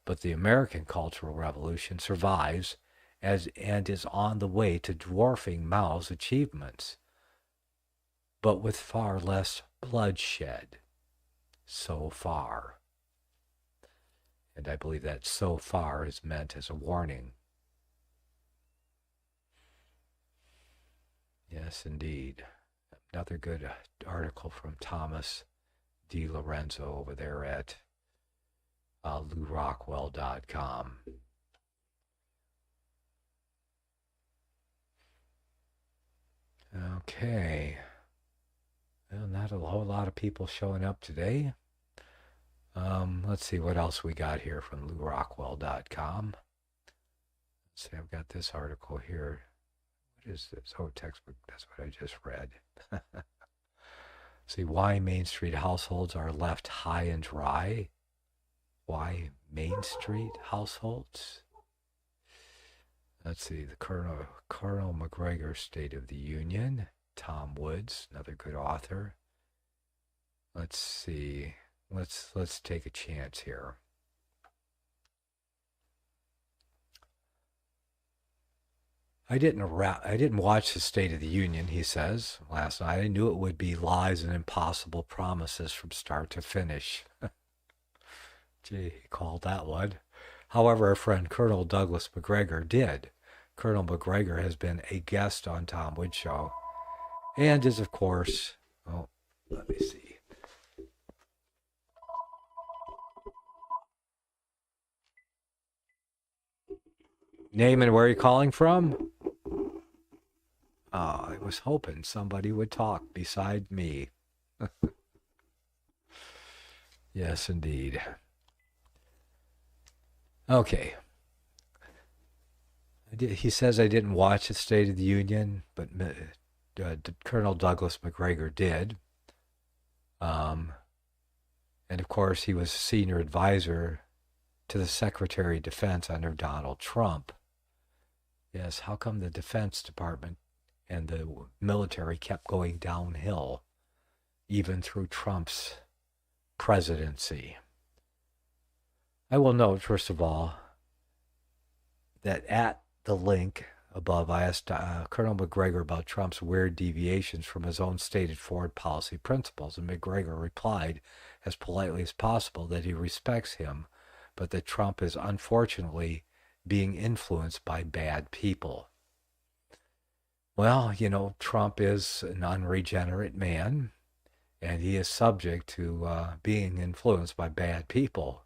But the American Cultural Revolution survives and is on the way to dwarfing Mao's achievements, but with far less bloodshed so far. And I believe that so far is meant as a warning. Yes, indeed. Another good article from Thomas D. Lorenzo over there at LouRockwell.com. Okay. Well, not a whole lot of people showing up today. Let's see what else we got here from LouRockwell.com. Let's see, I've got this article here. What is this? Oh, textbook. That's what I just read. See, why Main Street households are left high and dry. Why Main Street households? Let's see, the Colonel McGregor State of the Union. Tom Woods, another good author. Let's see. Let's take a chance here. I didn't watch the State of the Union, he says, last night. I knew it would be lies and impossible promises from start to finish. Gee, he called that one. However, our friend Colonel Douglas McGregor did. Colonel McGregor has been a guest on Tom Wood Show and is, of course, let me see. Name and where you're calling from? I was hoping somebody would talk beside me. Yes, indeed. Okay. He says I didn't watch the State of the Union, but Colonel Douglas McGregor did. And of course, he was senior advisor to the Secretary of Defense under Donald Trump. Yes, how come the Defense Department and the military kept going downhill, even through Trump's presidency? I will note, first of all, that at the link above, I asked Colonel McGregor about Trump's weird deviations from his own stated foreign policy principles, and McGregor replied as politely as possible that he respects him, but that Trump is unfortunately being influenced by bad people. Well, you know, Trump is an unregenerate man, and he is subject to being influenced by bad people,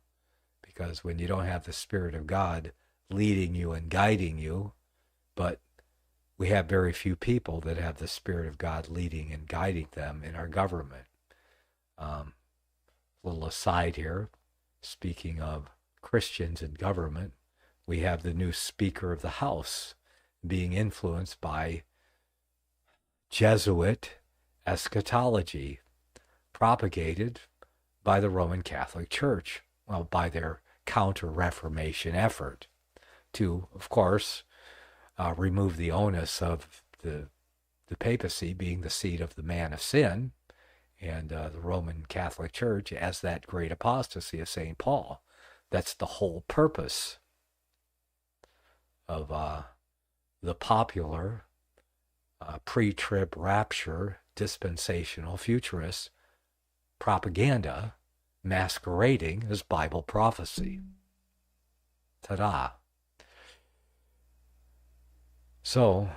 because when you don't have the Spirit of God leading you and guiding you, but we have very few people that have the Spirit of God leading and guiding them in our government. Little aside here, speaking of Christians in government, we have the new Speaker of the House being influenced by Jesuit eschatology propagated by the Roman Catholic Church, well, by their counter-Reformation effort to, of course, remove the onus of the papacy being the seat of the man of sin, and the Roman Catholic Church as that great apostasy of St. Paul. That's the whole purpose of the popular pre-trib rapture dispensational futurist propaganda masquerading as Bible prophecy. Ta-da. So,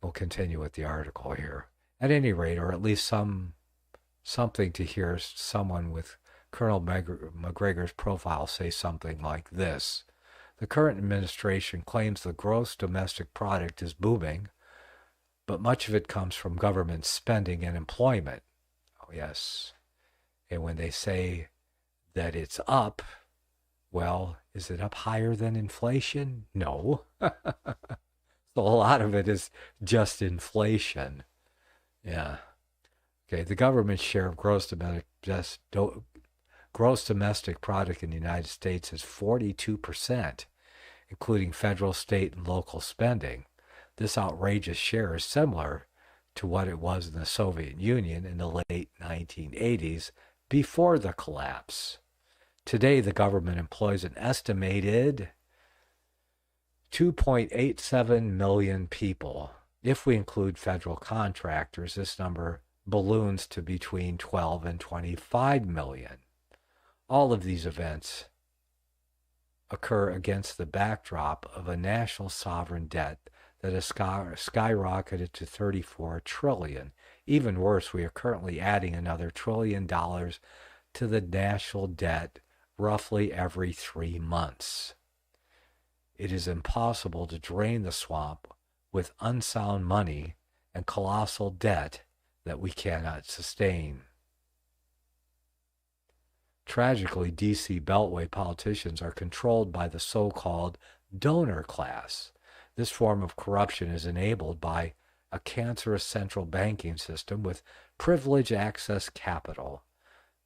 we'll continue with the article here. At any rate, or at least something to hear someone with Colonel McGregor's profile say something like this. The current administration claims the gross domestic product is booming, but much of it comes from government spending and employment. Oh, yes. And when they say that it's up, well, is it up higher than inflation? No. So a lot of it is just inflation. Yeah. Okay, the government's share of gross domestic product in the United States is 42%, including federal, state, and local spending. This outrageous share is similar to what it was in the Soviet Union in the late 1980s before the collapse. Today, the government employs an estimated 2.87 million people. If we include federal contractors, this number balloons to between 12 and 25 million. All of these events occur against the backdrop of a national sovereign debt that has skyrocketed to $34 trillion. Even worse, we are currently adding another $1 trillion to the national debt roughly every 3 months. It is impossible to drain the swamp with unsound money and colossal debt that we cannot sustain. Tragically, D.C. Beltway politicians are controlled by the so-called donor class. This form of corruption is enabled by a cancerous central banking system with privileged access capital.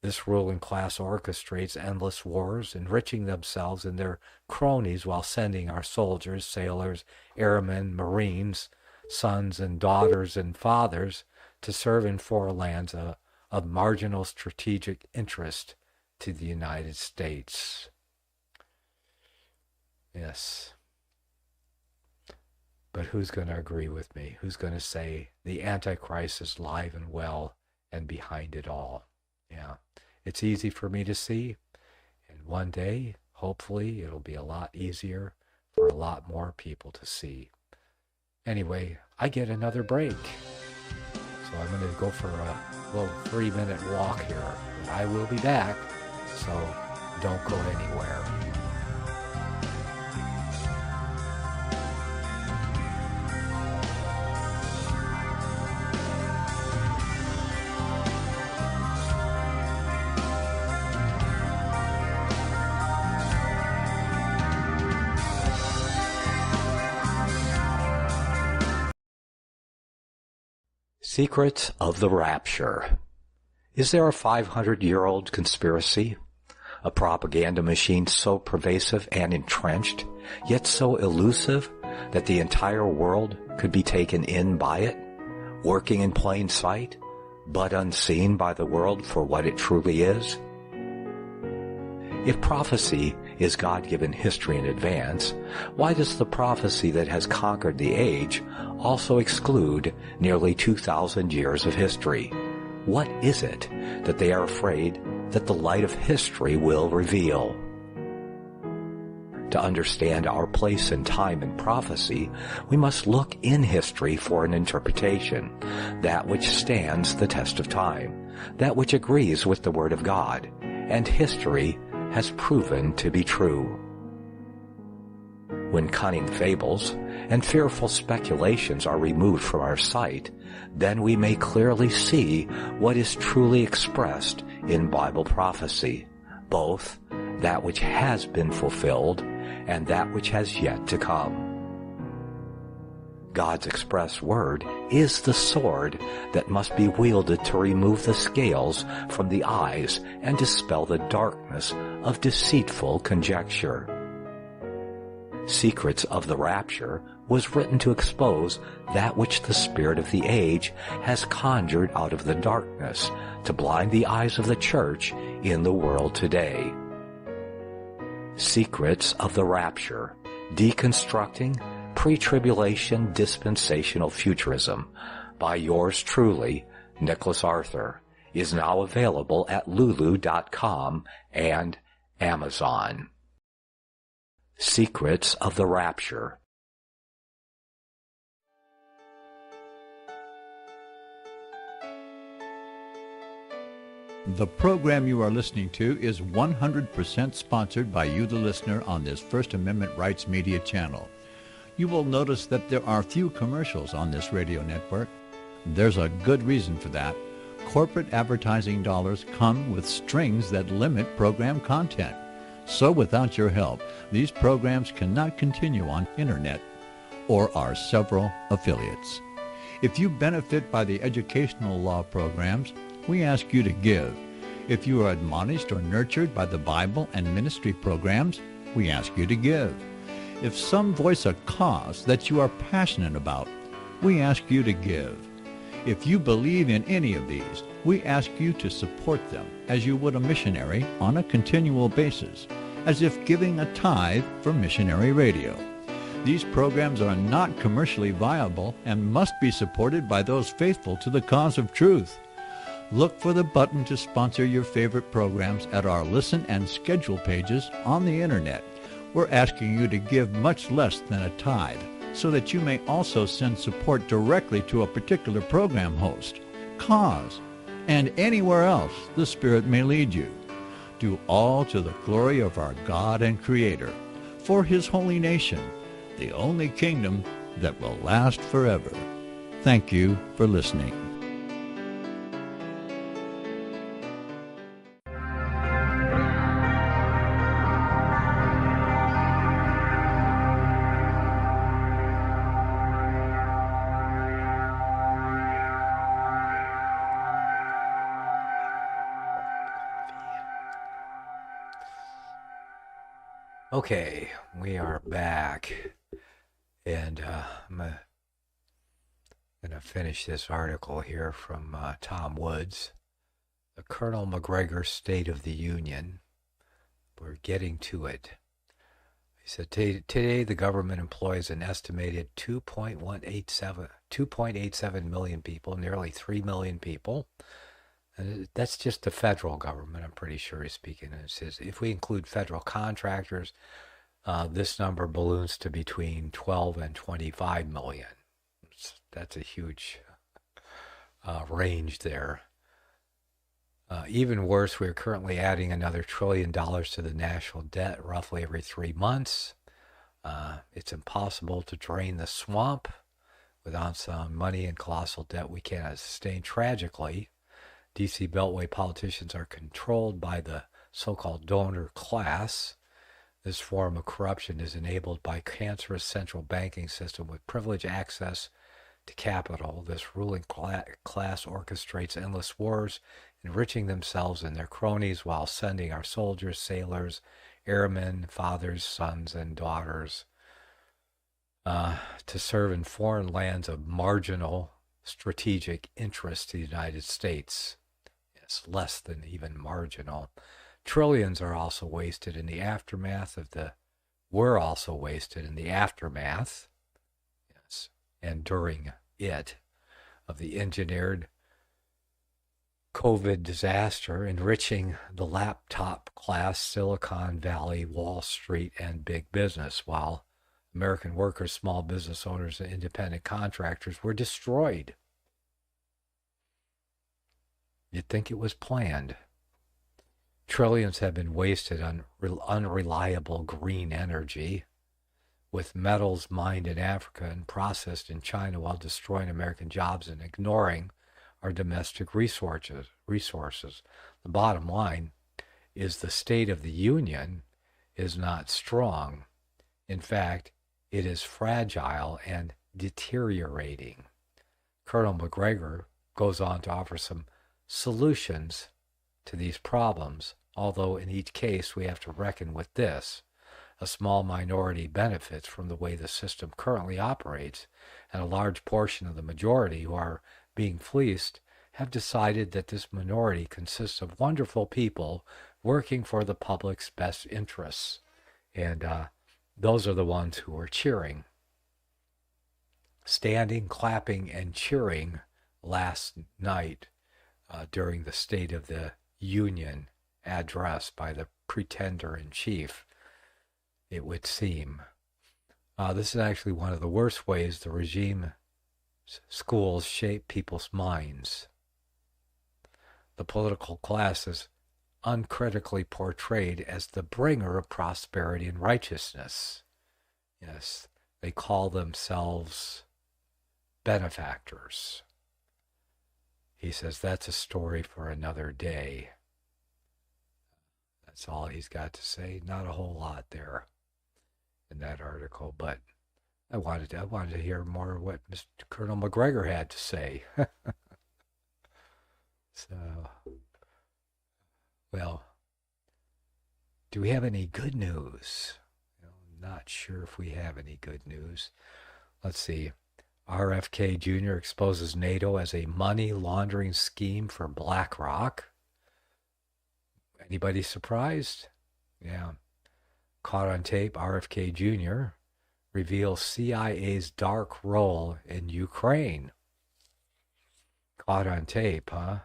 This ruling class orchestrates endless wars, enriching themselves and their cronies while sending our soldiers, sailors, airmen, Marines, sons and daughters and fathers to serve in foreign lands of marginal strategic interest to the United States. Yes. But who's going to agree with me? Who's going to say the Antichrist is live and well and behind it all? Yeah, it's easy for me to see. And one day, hopefully, it'll be a lot easier for a lot more people to see. Anyway, I get another break. So I'm going to go for a little 3-minute walk here. But I will be back, so don't go anywhere. Secrets of the Rapture. Is there a 500-year-old conspiracy? A propaganda machine so pervasive and entrenched, yet so elusive that the entire world could be taken in by it, working in plain sight, but unseen by the world for what it truly is? If prophecy is God-given history in advance, why does the prophecy that has conquered the age also exclude nearly 2,000 years of history? What is it that they are afraid that the light of history will reveal? To understand our place in time and prophecy, we must look in history for an interpretation, that which stands the test of time, that which agrees with the Word of God, and history has proven to be true. When cunning fables and fearful speculations are removed from our sight, then we may clearly see what is truly expressed in Bible prophecy, both that which has been fulfilled and that which has yet to come. God's express word is the sword that must be wielded to remove the scales from the eyes and dispel the darkness of deceitful conjecture. Secrets of the Rapture was written to expose that which the spirit of the age has conjured out of the darkness to blind the eyes of the church in the world today. Secrets of the Rapture, Deconstructing Pre-Tribulation Dispensational Futurism by yours truly, Nicholas Arthur, is now available at lulu.com and Amazon. Secrets of the Rapture. The program you are listening to is 100% sponsored by you, the listener, on this First Amendment Rights Media channel. You will notice that there are few commercials on this radio network. There's a good reason for that. Corporate advertising dollars come with strings that limit program content. So without your help, these programs cannot continue on internet or our several affiliates. If you benefit by the educational law programs, we ask you to give. If you are admonished or nurtured by the Bible and ministry programs, we ask you to give. If some voice a cause that you are passionate about, we ask you to give. If you believe in any of these, we ask you to support them as you would a missionary on a continual basis, as if giving a tithe for missionary radio. These programs are not commercially viable and must be supported by those faithful to the cause of truth. Look for the button to sponsor your favorite programs at our listen and schedule pages on the internet. We're asking you to give much less than a tithe so that you may also send support directly to a particular program host, cause, and anywhere else the Spirit may lead you. Do all to the glory of our God and Creator, for His holy nation, the only kingdom that will last forever. Thank you for listening. Okay, we are back, and I'm going to finish this article here from Tom Woods, the Colonel McGregor State of the Union. We're getting to it. He said, today the government employs an estimated 2.87 million people, nearly 3 million people. And that's just the federal government, I'm pretty sure he's speaking. And it says, if we include federal contractors, this number balloons to between 12 and 25 million. That's a huge range there. Even worse, we are currently adding another $1 trillion to the national debt roughly every 3 months. It's impossible to drain the swamp without some money and colossal debt we cannot sustain. Tragically, D.C. Beltway politicians are controlled by the so-called donor class. This form of corruption is enabled by a cancerous central banking system with privileged access to capital. This ruling class orchestrates endless wars, enriching themselves and their cronies while sending our soldiers, sailors, airmen, fathers, sons, and daughters to serve in foreign lands of marginal strategic interest to the United States. It's less than even marginal. Trillions are also wasted in the aftermath of the, were also wasted in the aftermath, yes, and during it, of the engineered COVID disaster, enriching the laptop class, Silicon Valley, Wall Street, and big business, while American workers, small business owners, and independent contractors were destroyed. You'd think it was planned. Trillions have been wasted on unreliable green energy, with metals mined in Africa and processed in China while destroying American jobs and ignoring our domestic resources. The bottom line is the State of the Union is not strong. In fact, it is fragile and deteriorating. Colonel McGregor goes on to offer some solutions to these problems, although in each case we have to reckon with this. A small minority benefits from the way the system currently operates, and a large portion of the majority who are being fleeced have decided that this minority consists of wonderful people working for the public's best interests. And those are the ones who are cheering. Standing, clapping, and cheering last night during the State of the Union address by the pretender-in-chief, it would seem. This is actually one of the worst ways the regime schools shape people's minds. The political class is uncritically portrayed as the bringer of prosperity and righteousness. Yes, they call themselves benefactors. He says that's a story for another day. That's all he's got to say. Not a whole lot there in that article, but I wanted to hear more of what Mr. Colonel McGregor had to say. So, well, do we have any good news? Not sure if we have any good news. Let's see. RFK Jr. exposes NATO as a money laundering scheme for BlackRock. Anybody surprised? Yeah. Caught on tape, RFK Jr. reveals CIA's dark role in Ukraine. Caught on tape, huh?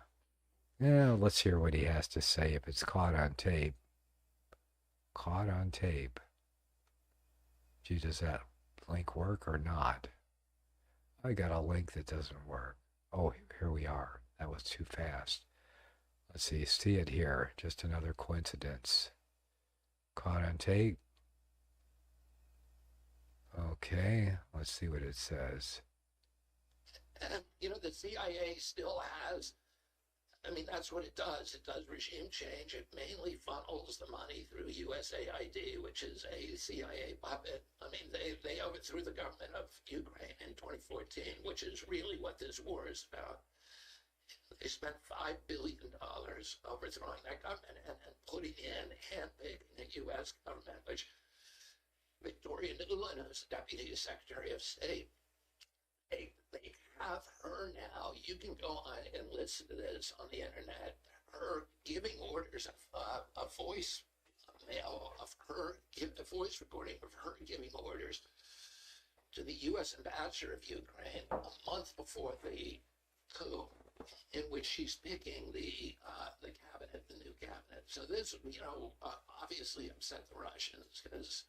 Yeah, let's hear what he has to say if it's caught on tape. Caught on tape. Gee, does that link work or not? I got a link that doesn't work. Oh, here we are. That was too fast. Let's see it here. Just another coincidence. Caught on tape. Okay, let's see what it says. And, the CIA still has, that's what it does. It does regime change. It mainly funnels the money through USAID, which is a CIA puppet. They overthrew the government of Ukraine in 2014, which is really what this war is about. They spent $5 billion overthrowing that government and putting in, handpicking the U.S. government, which Victoria Nuland, who's the Deputy Secretary of State, they have her now. You can go on and listen to this on the internet. Her giving orders, a voice blackmail of her, a voice recording of her giving orders to the U.S. ambassador of Ukraine a month before the coup, in which she's picking the cabinet, the new cabinet. So this, obviously upset the Russians because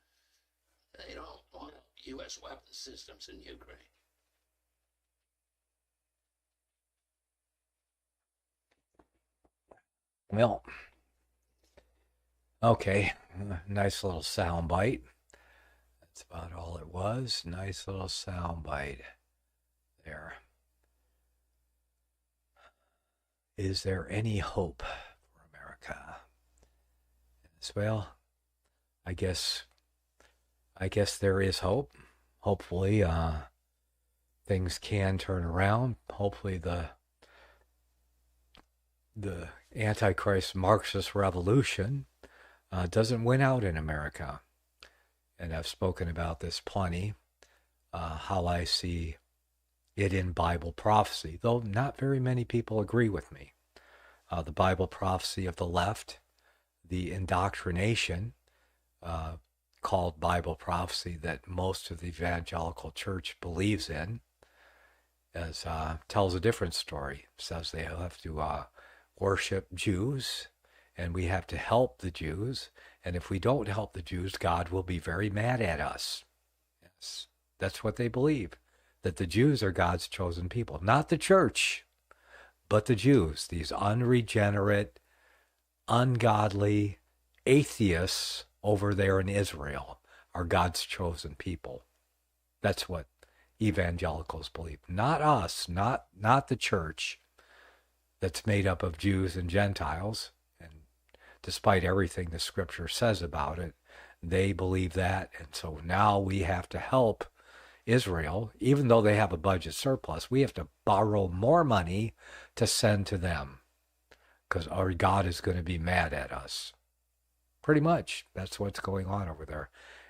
they don't want U.S. weapon systems in Ukraine. Well, okay, nice little sound bite. That's about all it was. Nice little sound bite there. Is there any hope for America? Well, I guess there is hope. Hopefully, things can turn around. Hopefully, the Antichrist Marxist revolution doesn't win out in America. And I've spoken about this plenty, how I see it in Bible prophecy, though not very many people agree with me. The Bible prophecy of the left, the indoctrination called Bible prophecy that most of the evangelical church believes in, tells a different story. It says they have to worship Jews, and we have to help the Jews. And if we don't help the Jews, God will be very mad at us. Yes, that's what they believe, that the Jews are God's chosen people. Not the church, but the Jews, these unregenerate, ungodly atheists over there in Israel are God's chosen people. That's what evangelicals believe. Not us, not the church that's made up of Jews and Gentiles. And despite everything the scripture says about it, they believe that. And so now we have to help Israel, even though they have a budget surplus. We have to borrow more money to send to them because our God is going to be mad at us. Pretty much. That's what's going on over there.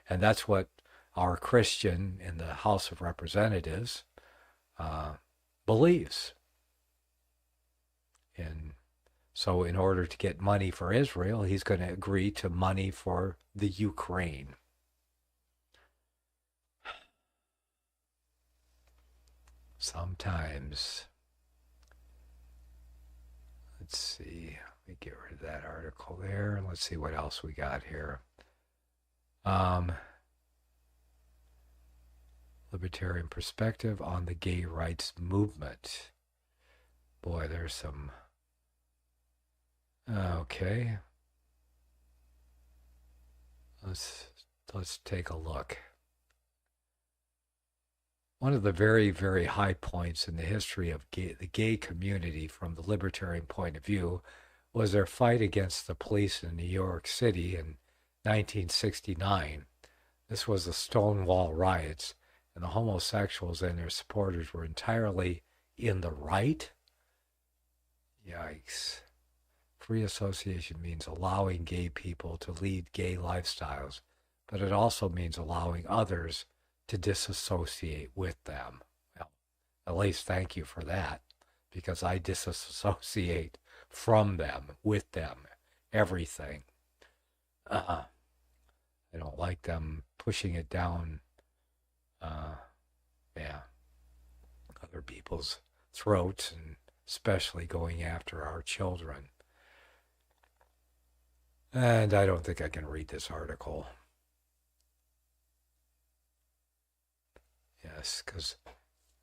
And that's what our Christian in the House of Representatives believes. And so in order to get money for Israel, he's going to agree to money for the Ukraine. Sometimes, let's see, let me get rid of that article there, and let's see what else we got here. Libertarian perspective on the gay rights movement. Boy, there's some... Okay. Let's take a look. One of the very, very high points in the history of the gay community from the libertarian point of view was their fight against the police in New York City in 1969. This was the Stonewall riots, and the homosexuals and their supporters were entirely in the right. Yikes. Free association means allowing gay people to lead gay lifestyles, but it also means allowing others to disassociate with them. Well, at least thank you for that, because I disassociate from them, with them, everything. I don't like them pushing it down, other people's throats, and especially going after our children. And I don't think I can read this article. Yes, because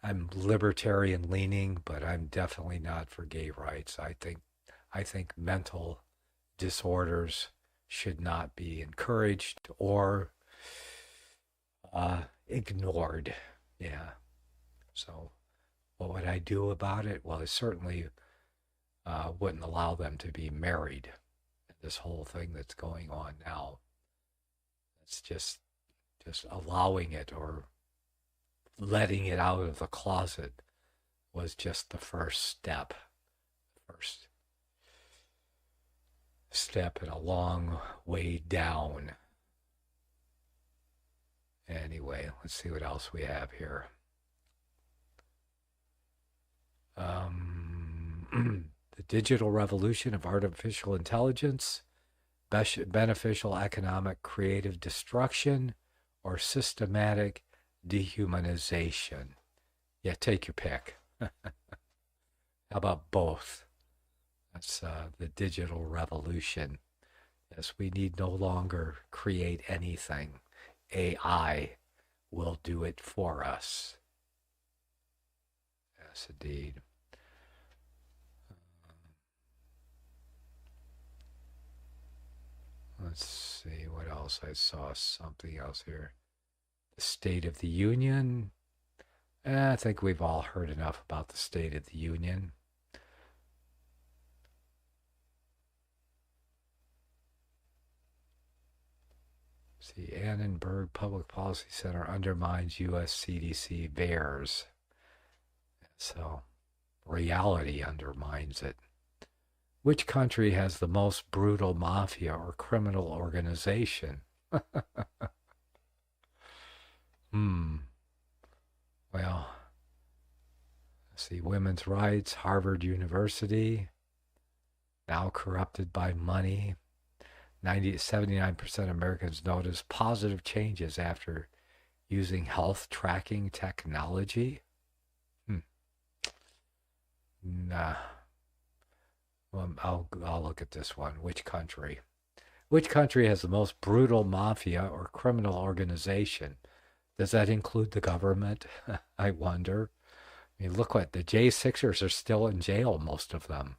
I'm libertarian leaning, but I'm definitely not for gay rights. I think mental disorders should not be encouraged or ignored. Yeah. So what would I do about it? Well, I certainly wouldn't allow them to be married. This whole thing that's going on now. It's just allowing it or letting it out of the closet was just the first step. First step in a long way down. Anyway, let's see what else we have here. The digital revolution of artificial intelligence beneficial economic creative destruction, or systematic dehumanization. Yeah, take your pick. How about both? That's the digital revolution. Yes, we need no longer create anything. AI will do it for us. Yes, indeed. Let's see what else. I saw something else here. The State of the Union. I think we've all heard enough about the State of the Union. See, Annenberg Public Policy Center undermines U.S. CDC VAERS. So, reality undermines it. Which country has the most brutal mafia or criminal organization? Well, let's see, women's rights, Harvard University, now corrupted by money. 79% of Americans notice positive changes after using health tracking technology. Nah. Well, I'll look at this one. Which country? Which country has the most brutal mafia or criminal organization? Does that include the government? I wonder. I mean, look what the J6ers are still in jail, most of them.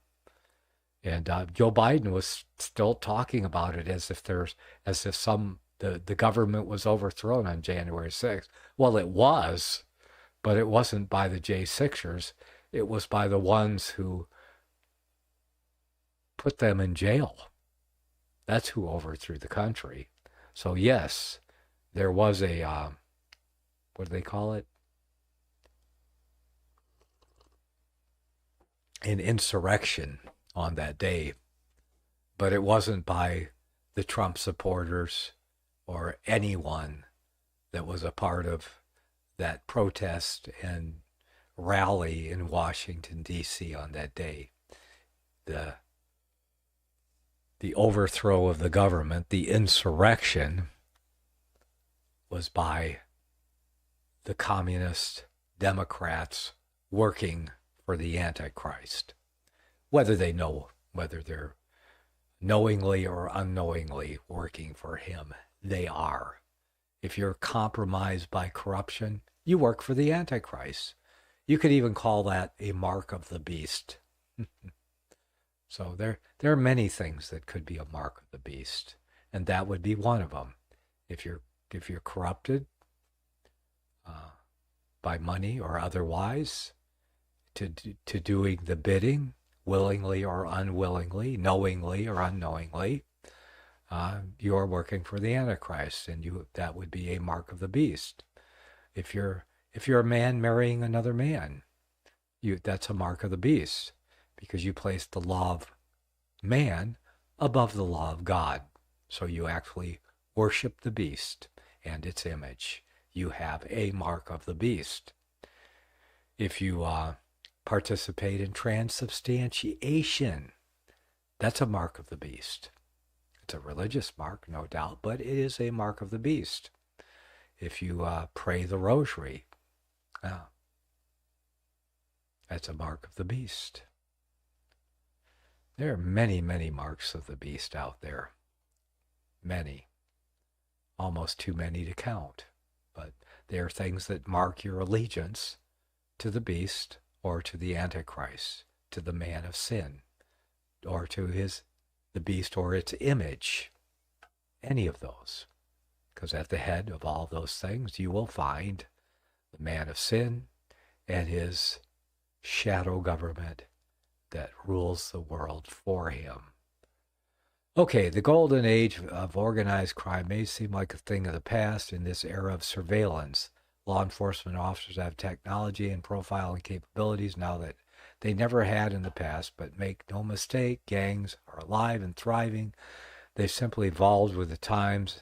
And Joe Biden was still talking about it as if the government was overthrown on January 6th. Well, it was, but it wasn't by the J6ers. It was by the ones who put them in jail. That's who overthrew the country. So yes, there was a, what do they call it? An insurrection on that day. But it wasn't by the Trump supporters or anyone that was a part of that protest and rally in Washington, D.C. on that day. The overthrow of the government, the insurrection, was by the communist Democrats working for the Antichrist. Whether they're knowingly or unknowingly working for him, they are. If you're compromised by corruption, you work for the Antichrist. You could even call that a mark of the beast. So there are many things that could be a mark of the beast, and that would be one of them. If you're corrupted by money or otherwise, to doing the bidding, willingly or unwillingly, knowingly or unknowingly, you're working for the Antichrist, and that would be a mark of the beast. If you're a man marrying another man, that's a mark of the beast, because you place the law of man above the law of God. So you actually worship the beast and its image. You have a mark of the beast. If you participate in transubstantiation, that's a mark of the beast. It's a religious mark, no doubt, but it is a mark of the beast. If you pray the rosary, that's a mark of the beast. There are many, many marks of the beast out there. Many. Almost too many to count. But they are things that mark your allegiance to the beast or to the Antichrist, to the man of sin, or to the beast or its image. Any of those. Because at the head of all those things, you will find the man of sin and his shadow government that rules the world for him. Okay, the golden age of organized crime may seem like a thing of the past in this era of surveillance. Law enforcement officers have technology and profiling capabilities now that they never had in the past, but make no mistake, gangs are alive and thriving. They've simply evolved with the times,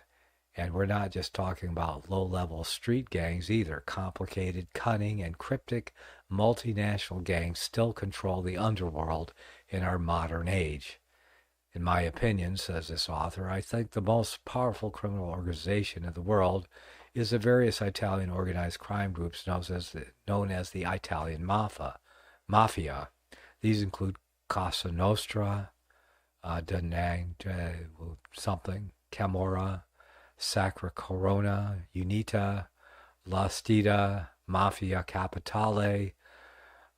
and we're not just talking about low-level street gangs either. Complicated, cunning, and cryptic multinational gangs still control the underworld in our modern age. In my opinion, says this author, I think the most powerful criminal organization in the world is the various Italian organized crime groups known as the Italian Mafia. These include Cosa Nostra, Danang, something, Camorra, Sacra Corona, Unita, La Stida, Mafia Capitale,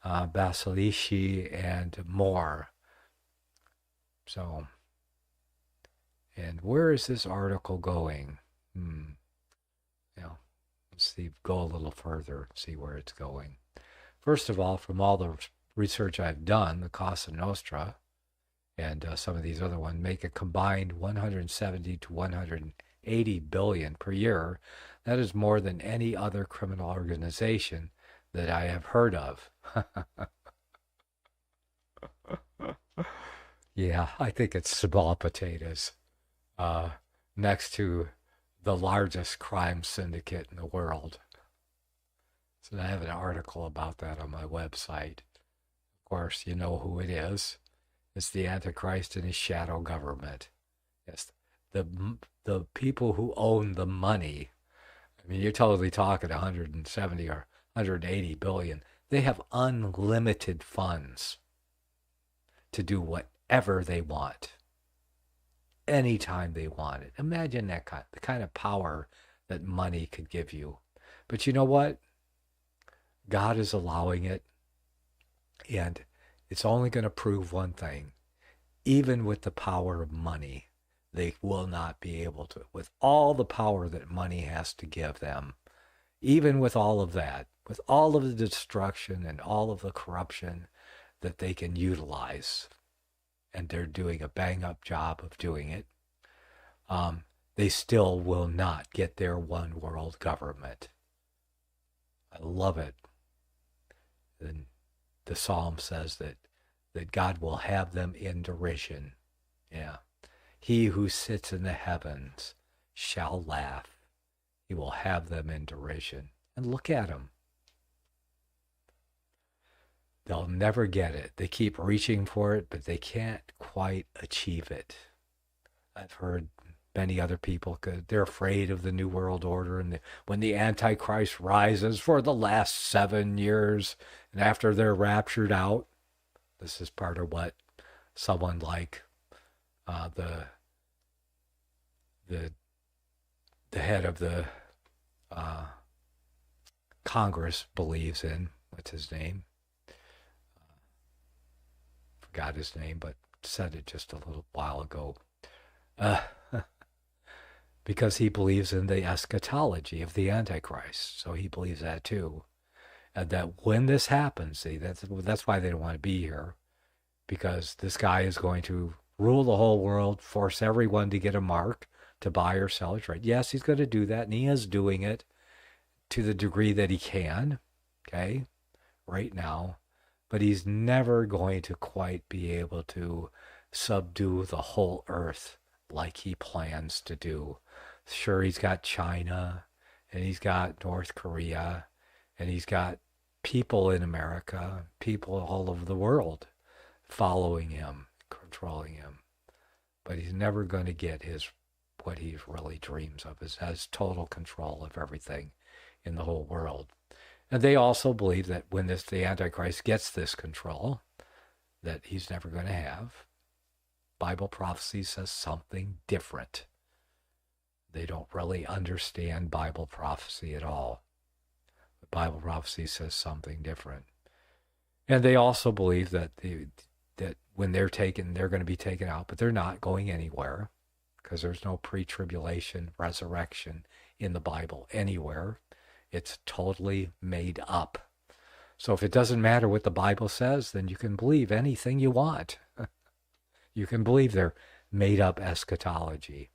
Basilici, and more. So, and where is this article going? Let's see, go a little further and see where it's going. First of all, from all the research I've done, the Cosa Nostra and some of these other ones make a combined 170 to 180 billion per year. That is more than any other criminal organization that I have heard of. Yeah, I think it's small potatoes next to the largest crime syndicate in the world. So I have an article about that on my website. Of course, you know who it is. It's the Antichrist and his shadow government. Yes, the people who own the money. I mean, you're totally talking 170 or 180 billion. They have unlimited funds to do whatever they want, anytime they want it. Imagine that the kind of power that money could give you. But you know what? God is allowing it, and it's only going to prove one thing. Even with the power of money, they will not be able to, with all the power that money has to give them, even with all of that, with all of the destruction and all of the corruption that they can utilize, and they're doing a bang-up job of doing it, they still will not get their one world government. I love it. And the psalm says that God will have them in derision. Yeah. He who sits in the heavens shall laugh. He will have them in derision. And look at them. They'll never get it. They keep reaching for it, but they can't quite achieve it. I've heard many other people, they're afraid of the New World Order, and when the Antichrist rises for the last 7 years, and after they're raptured out, this is part of what someone like the head of the Congress believes in. What's his name? Forgot his name, but said it just a little while ago. Because he believes in the eschatology of the Antichrist. So he believes that too. And that when this happens, see, that's why they don't want to be here. Because this guy is going to rule the whole world, force everyone to get a mark to buy or sell it. Right? Yes, he's going to do that, and he is doing it to the degree that he can, okay, right now. But he's never going to quite be able to subdue the whole earth like he plans to do. Sure, he's got China, and he's got North Korea, and he's got people in America, people all over the world following him, controlling him. But he's never going to get what he really dreams of, is has total control of everything in the whole world. And they also believe that when the Antichrist gets this control, that he's never going to have, Bible prophecy says something different. They don't really understand Bible prophecy at all. The Bible prophecy says something different. And they also believe that that when they're going to be taken out, but they're not going anywhere, because there's no pre-tribulation resurrection in the Bible anywhere. It's totally made up. So if it doesn't matter what the Bible says, then you can believe anything you want. You can believe their made-up eschatology.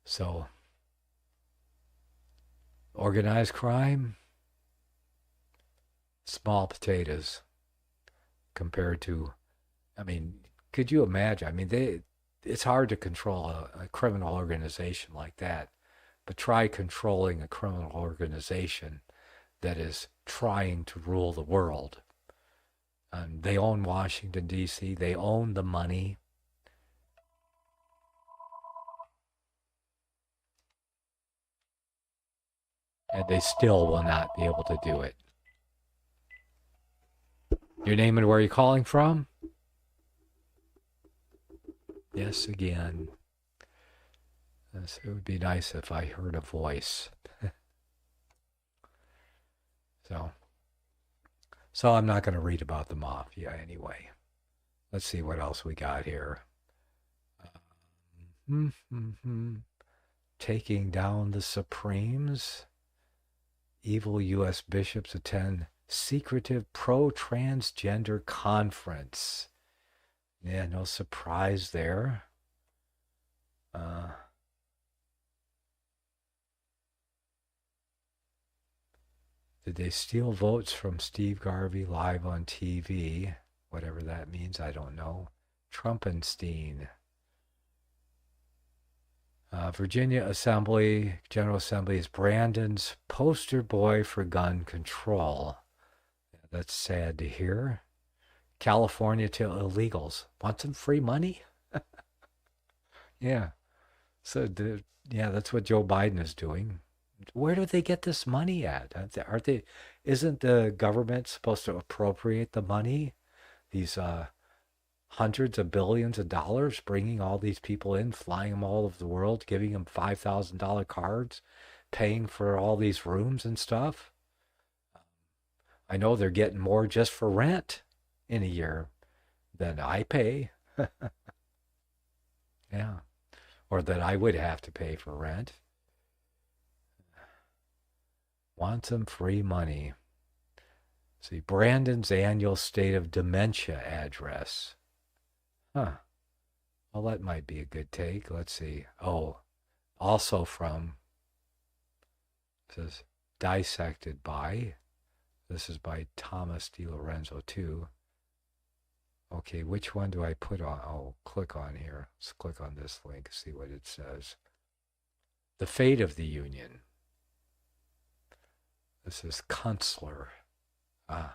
So, organized crime, small potatoes compared to, I mean, could you imagine? I mean, it's hard to control a criminal organization like that, but try controlling a criminal organization that is trying to rule the world. They own Washington, D.C. They own the money. And they still will not be able to do it. Your name and where you're calling from? Yes, again. It would be nice if I heard a voice. So I'm not going to read about the mafia anyway. Let's see what else we got here. Taking down the Supremes. Evil U.S. bishops attend secretive pro-transgender conference. Yeah, no surprise there. Did they steal votes from Steve Garvey live on TV? Whatever that means, I don't know. Trumpenstein. Virginia General Assembly is Brandon's poster boy for gun control. That's sad to hear. California to illegals. Want some free money? Yeah. So, that's what Joe Biden is doing. Where do they get this money at? Isn't the government supposed to appropriate the money? These hundreds of billions of dollars, bringing all these people in, flying them all over the world, giving them $5,000 cards, paying for all these rooms and stuff. I know they're getting more just for rent in a year than I pay. Yeah. Or that I would have to pay for rent. Want some free money. See, Brandon's annual State of Dementia address. Huh. Well, that might be a good take. Let's see. Oh, also from, it says, dissected by. This is by Thomas DiLorenzo, too. Okay, which one do I put on? Oh, click on here. Let's click on this link, see what it says. The Fate of the Union. This is Kunstler. The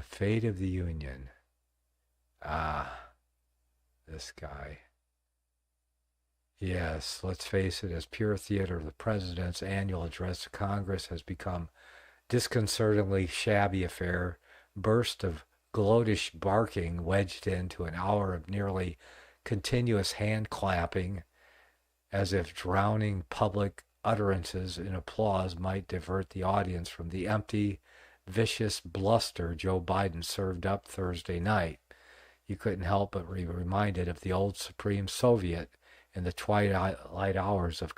Fate of the Union. This guy. Yes, let's face it, as pure theater, the president's annual address to Congress has become disconcertingly shabby affair, burst of gloatish barking wedged into an hour of nearly continuous hand clapping, as if drowning public utterances in applause might divert the audience from the empty, vicious bluster Joe Biden served up Thursday night. You couldn't help but be reminded of the old Supreme Soviet in the twilight hours of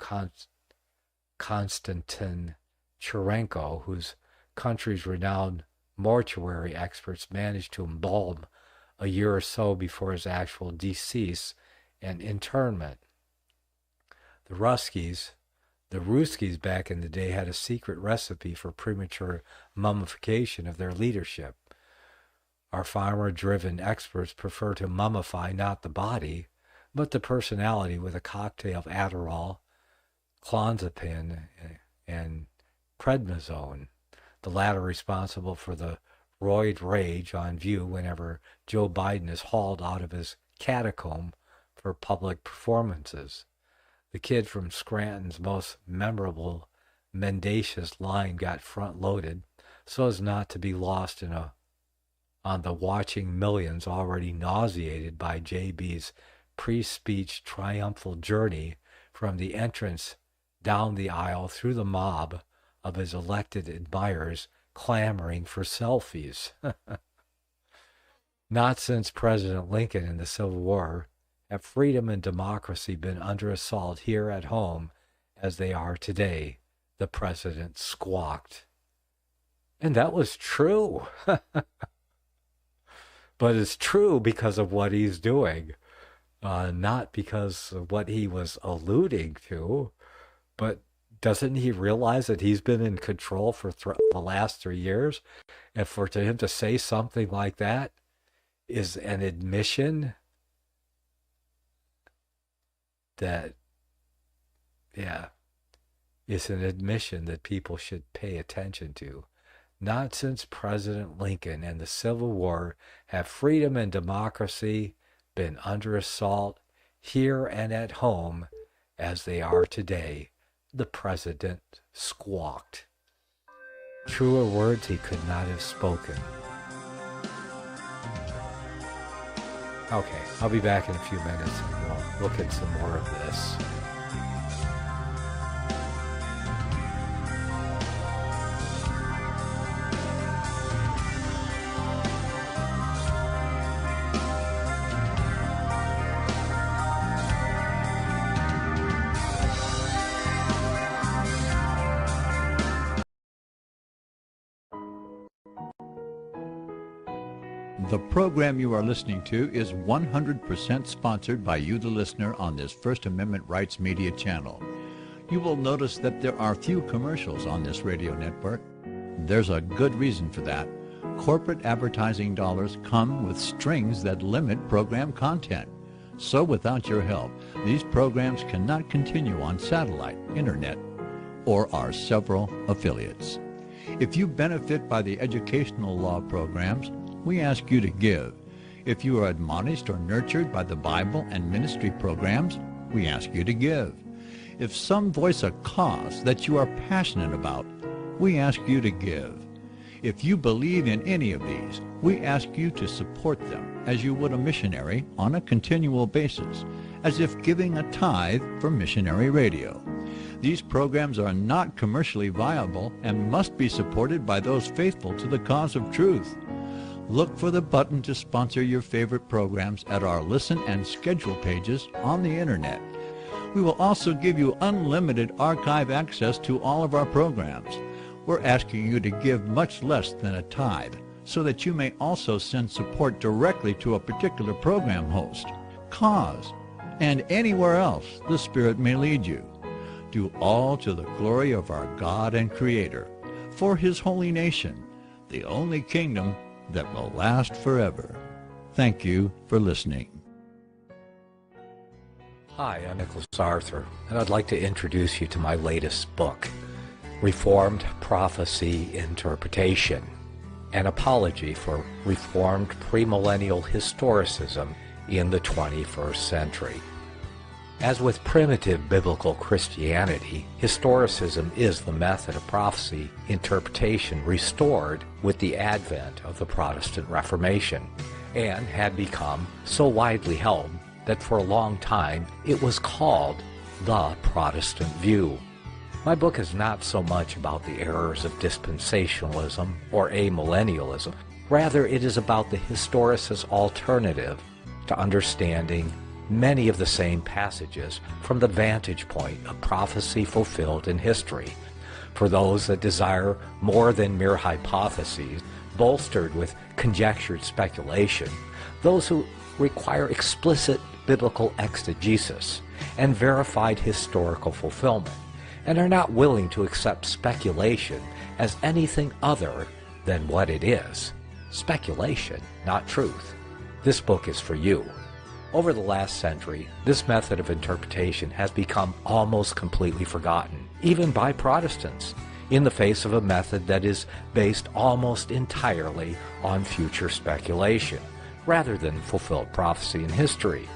Konstantin Churenko, whose country's renowned mortuary experts managed to embalm a year or so before his actual decease and internment. The Ruskies back in the day had a secret recipe for premature mummification of their leadership. Our farmer-driven experts prefer to mummify not the body, but the personality with a cocktail of Adderall, clonazepam, and prednisone, the latter responsible for the roid rage on view whenever Joe Biden is hauled out of his catacomb for public performances. The kid from Scranton's most memorable mendacious line got front-loaded so as not to be lost on the watching millions already nauseated by JB's pre-speech triumphal journey from the entrance down the aisle through the mob of his elected admirers clamoring for selfies. Not since President Lincoln in the Civil War have freedom and democracy been under assault here at home as they are today, the president squawked. And that was true. But it's true because of what he's doing, not because of what he was alluding to. But doesn't he realize that he's been in control for the last 3 years? And for him to say something like that is an admission that, is an admission that people should pay attention to. Not since President Lincoln and the Civil War have freedom and democracy been under assault here and at home as they are today, the president squawked. Truer words he could not have spoken. Okay, I'll be back in a few minutes and we'll look at some more of this. The program you are listening to is 100% sponsored by you, the listener, on this First Amendment Rights Media channel. You will notice that there are few commercials on this radio network. There's a good reason for that. Corporate advertising dollars come with strings that limit program content. So without your help, these programs cannot continue on satellite, internet, or our several affiliates. If you benefit by the educational law programs, we ask you to give. If you are admonished or nurtured by the Bible and ministry programs, we ask you to give. If some voice a cause that you are passionate about, we ask you to give. If you believe in any of these, we ask you to support them as you would a missionary on a continual basis, as if giving a tithe for missionary radio. These programs are not commercially viable and must be supported by those faithful to the cause of truth. Look for the button to sponsor your favorite programs at our listen and schedule pages on the internet. We will also give you unlimited archive access to all of our programs. We're asking you to give much less than a tithe so that you may also send support directly to a particular program host, cause, and anywhere else the Spirit may lead you. Do all to the glory of our God and Creator, for His holy nation, the only kingdom that will last forever. Thank you for listening. Hi, I'm Nicholas Arthur, and I'd like to introduce you to my latest book, Reformed Prophecy Interpretation, an apology for Reformed premillennial historicism in the 21st century. As with primitive biblical Christianity, historicism is the method of prophecy interpretation restored with the advent of the Protestant Reformation, and had become so widely held that for a long time it was called the Protestant view. My book is not so much about the errors of dispensationalism or amillennialism. Rather, it is about the historicist alternative to understanding many of the same passages from the vantage point of prophecy fulfilled in history, for those that desire more than mere hypotheses bolstered with conjectured speculation, those who require explicit biblical exegesis and verified historical fulfillment, and are not willing to accept speculation as anything other than what it is, speculation, not truth. This book is for you. Over the last century, this method of interpretation has become almost completely forgotten, even by Protestants, in the face of a method that is based almost entirely on future speculation, rather than fulfilled prophecy in history.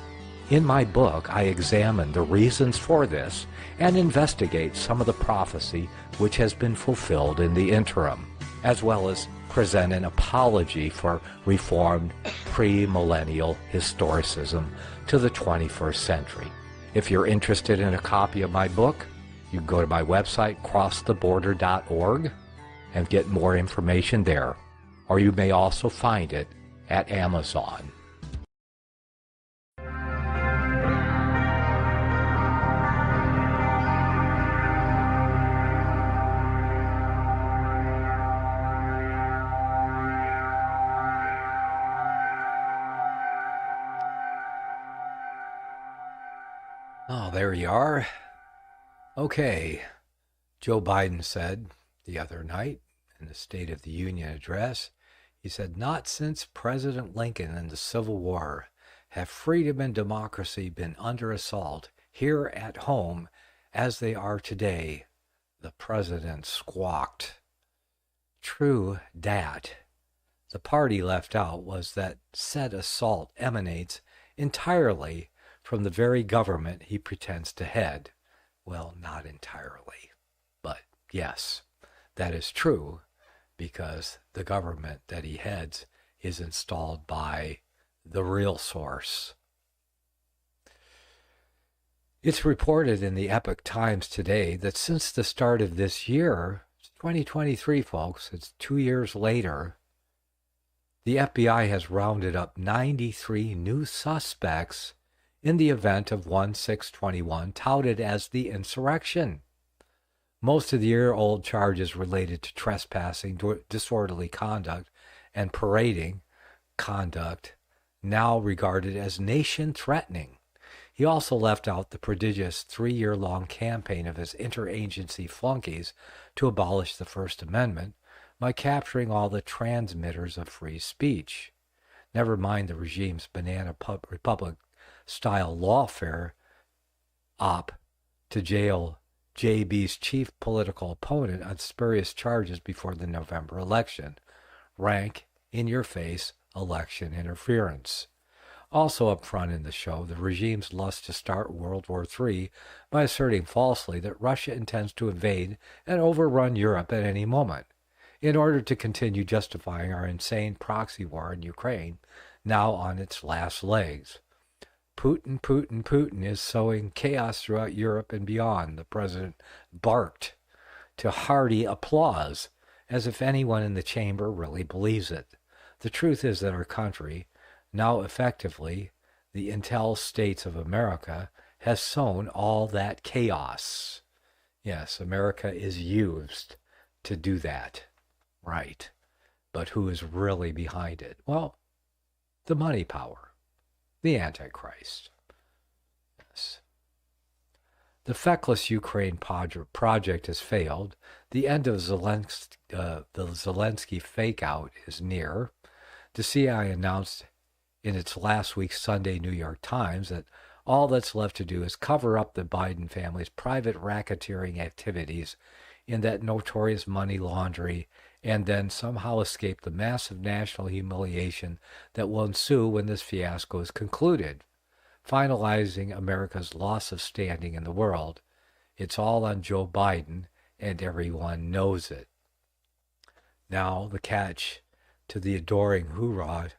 In my book, I examine the reasons for this and investigate some of the prophecy which has been fulfilled in the interim, as well as present an apology for Reformed premillennial historicism to the 21st century. If you're interested in a copy of my book, you can go to my website, crosstheborder.org, and get more information there. Or you may also find it at Amazon. Oh, there you are. Okay. Joe Biden said the other night in the State of the Union address, he said, "Not since President Lincoln and the Civil War have freedom and democracy been under assault here at home as they are today, the president squawked. True dat. The party left out was that said assault emanates entirely from the very government he pretends to head. Well, not entirely, but yes, that is true, because the government that he heads is installed by the real source. It's reported in the Epoch Times today that since the start of this year, 2023, folks, it's 2 years later, the FBI has rounded up 93 new suspects in the event of 1/6/21 touted as the insurrection. Most of the year-old charges related to trespassing, disorderly conduct, and parading conduct, now regarded as nation-threatening. He also left out the prodigious 3-year-long campaign of his interagency flunkies to abolish the First Amendment by capturing all the transmitters of free speech. Never mind the regime's banana republic-style lawfare op to jail JB's chief political opponent on spurious charges before the November election. Rank, in-your-face election interference. Also up front in the show, the regime's lust to start World War III by asserting falsely that Russia intends to invade and overrun Europe at any moment, in order to continue justifying our insane proxy war in Ukraine, now on its last legs. Putin is sowing chaos throughout Europe and beyond, the president barked to hearty applause, as if anyone in the chamber really believes it. The truth is that our country, now effectively the Intel States of America, has sown all that chaos. Yes, America is used to do that. Right. But who is really behind it? Well, the money power. The Antichrist. Yes. The feckless Ukraine project has failed. The end of the Zelensky fake-out is near. The CIA announced in its last week's Sunday New York Times that all that's left to do is cover up the Biden family's private racketeering activities in that notorious money laundry, and then somehow escape the massive national humiliation that will ensue when this fiasco is concluded, finalizing America's loss of standing in the world. It's all on Joe Biden, and everyone knows it. Now, the catch to the adoring hoorah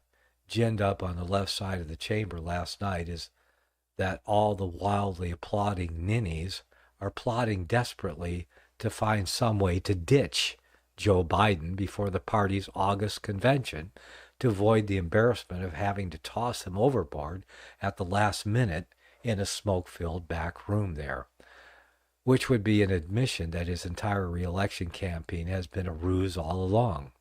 ginned up on the left side of the chamber last night is that all the wildly applauding ninnies are plotting desperately to find some way to ditch Joe Biden before the party's August convention to avoid the embarrassment of having to toss him overboard at the last minute in a smoke-filled back room there, which would be an admission that his entire re-election campaign has been a ruse all along.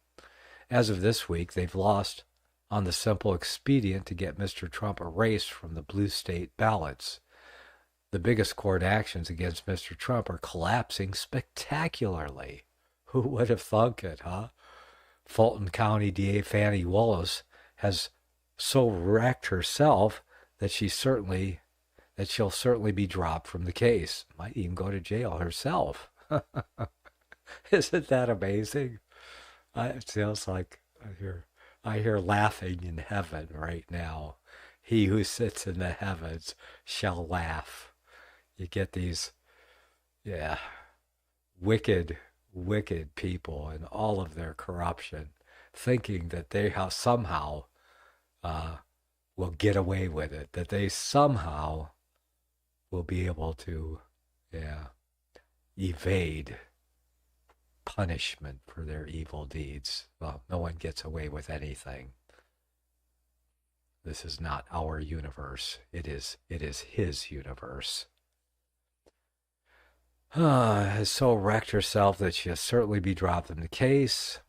As of this week, they've lost on the simple expedient to get Mr. Trump erased from the blue state ballots. The biggest court actions against Mr. Trump are collapsing spectacularly. Who would have thunk it, huh? Fulton County DA Fannie Willis has so wrecked herself that she'll certainly be dropped from the case. Might even go to jail herself. Isn't that amazing? It feels like I hear laughing in heaven right now. He who sits in the heavens shall laugh. You get these, wicked people and all of their corruption, thinking that they somehow will get away with it, that they somehow will be able to, evade punishment for their evil deeds. Well, no one gets away with anything. This is not our universe. It is his universe. Has so wrecked herself that she'll certainly be dropped in the case.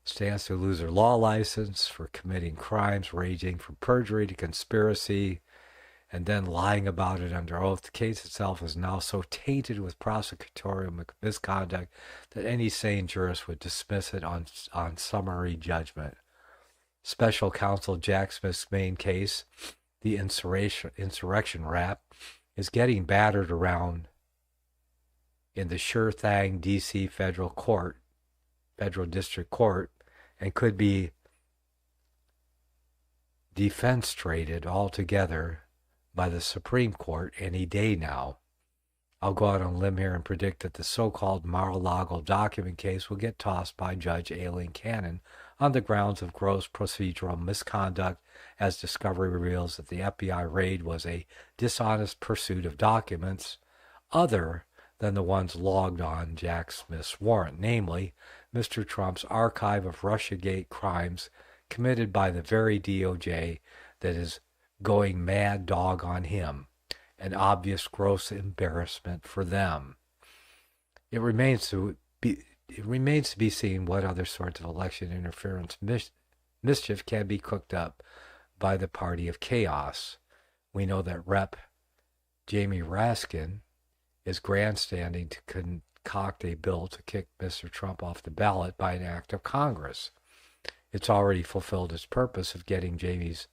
Stands to lose her law license for committing crimes ranging from perjury to conspiracy, and then lying about it under oath. The case itself is now so tainted with prosecutorial misconduct that any sane jurist would dismiss it on summary judgment. Special counsel Jack Smith's main case, the insurrection rap, is getting battered around in the sure thing D.C. federal district court, and could be defenestrated altogether by the Supreme Court any day now. I'll go out on a limb here and predict that the so-called Mar-a-Lago document case will get tossed by Judge Aileen Cannon on the grounds of gross procedural misconduct, as discovery reveals that the FBI raid was a dishonest pursuit of documents other than the ones logged on Jack Smith's warrant, namely Mr. Trump's archive of Russiagate crimes committed by the very DOJ that is going mad dog on him, an obvious gross embarrassment for them. It remains to be seen what other sorts of election interference mischief can be cooked up by the party of chaos. We know that Rep. Jamie Raskin is grandstanding to concoct a bill to kick Mr. Trump off the ballot by an act of Congress. It's already fulfilled its purpose of getting Jamie's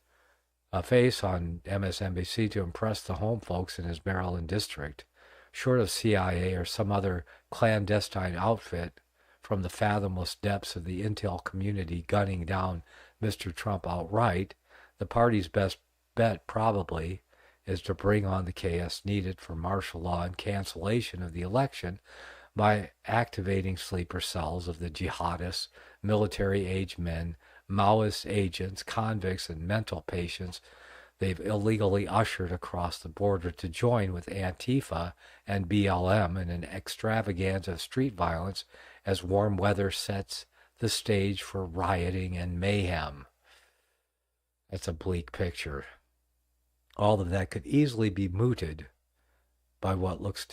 face on MSNBC to impress the home folks in his Maryland district. Short of CIA or some other clandestine outfit from the fathomless depths of the intel community gunning down Mr. Trump outright, the party's best bet probably is to bring on the chaos needed for martial law and cancellation of the election by activating sleeper cells of the jihadists, military-age men, Maoist agents, convicts, and mental patients they've illegally ushered across the border to join with Antifa and BLM in an extravaganza of street violence as warm weather sets the stage for rioting and mayhem. That's a bleak picture. All of that could easily be mooted by what looks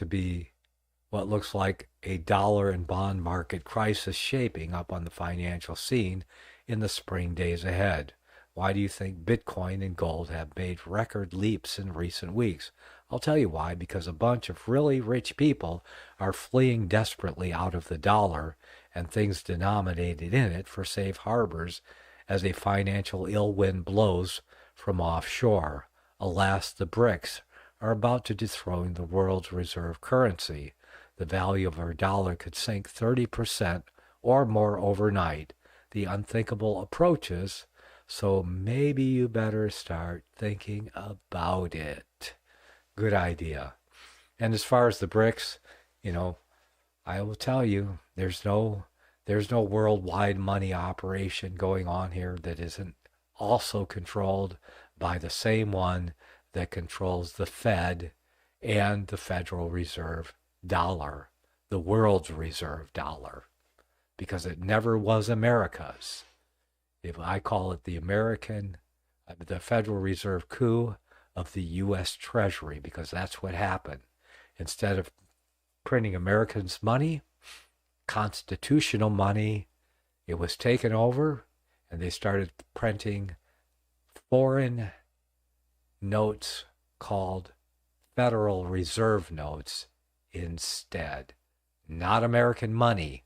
like a dollar and bond market crisis shaping up on the financial scene in the spring days ahead. Why do you think Bitcoin and gold have made record leaps in recent weeks? I'll tell you why, because a bunch of really rich people are fleeing desperately out of the dollar and things denominated in it for safe harbors as a financial ill wind blows from offshore. Alas, the BRICS are about to dethrone the world's reserve currency. The value of our dollar could sink 30% or more overnight. The unthinkable approaches, so maybe you better start thinking about it. Good idea. And as far as the BRICS, I will tell you, there's no worldwide money operation going on here that isn't also controlled by the same one that controls the Fed and the Federal Reserve dollar, the world's reserve dollar, because it never was America's. If I call it the Federal Reserve coup of the U.S. Treasury, because that's what happened. Instead of printing Americans' money, constitutional money, it was taken over, and they started printing foreign notes called Federal Reserve notes instead. Not American money.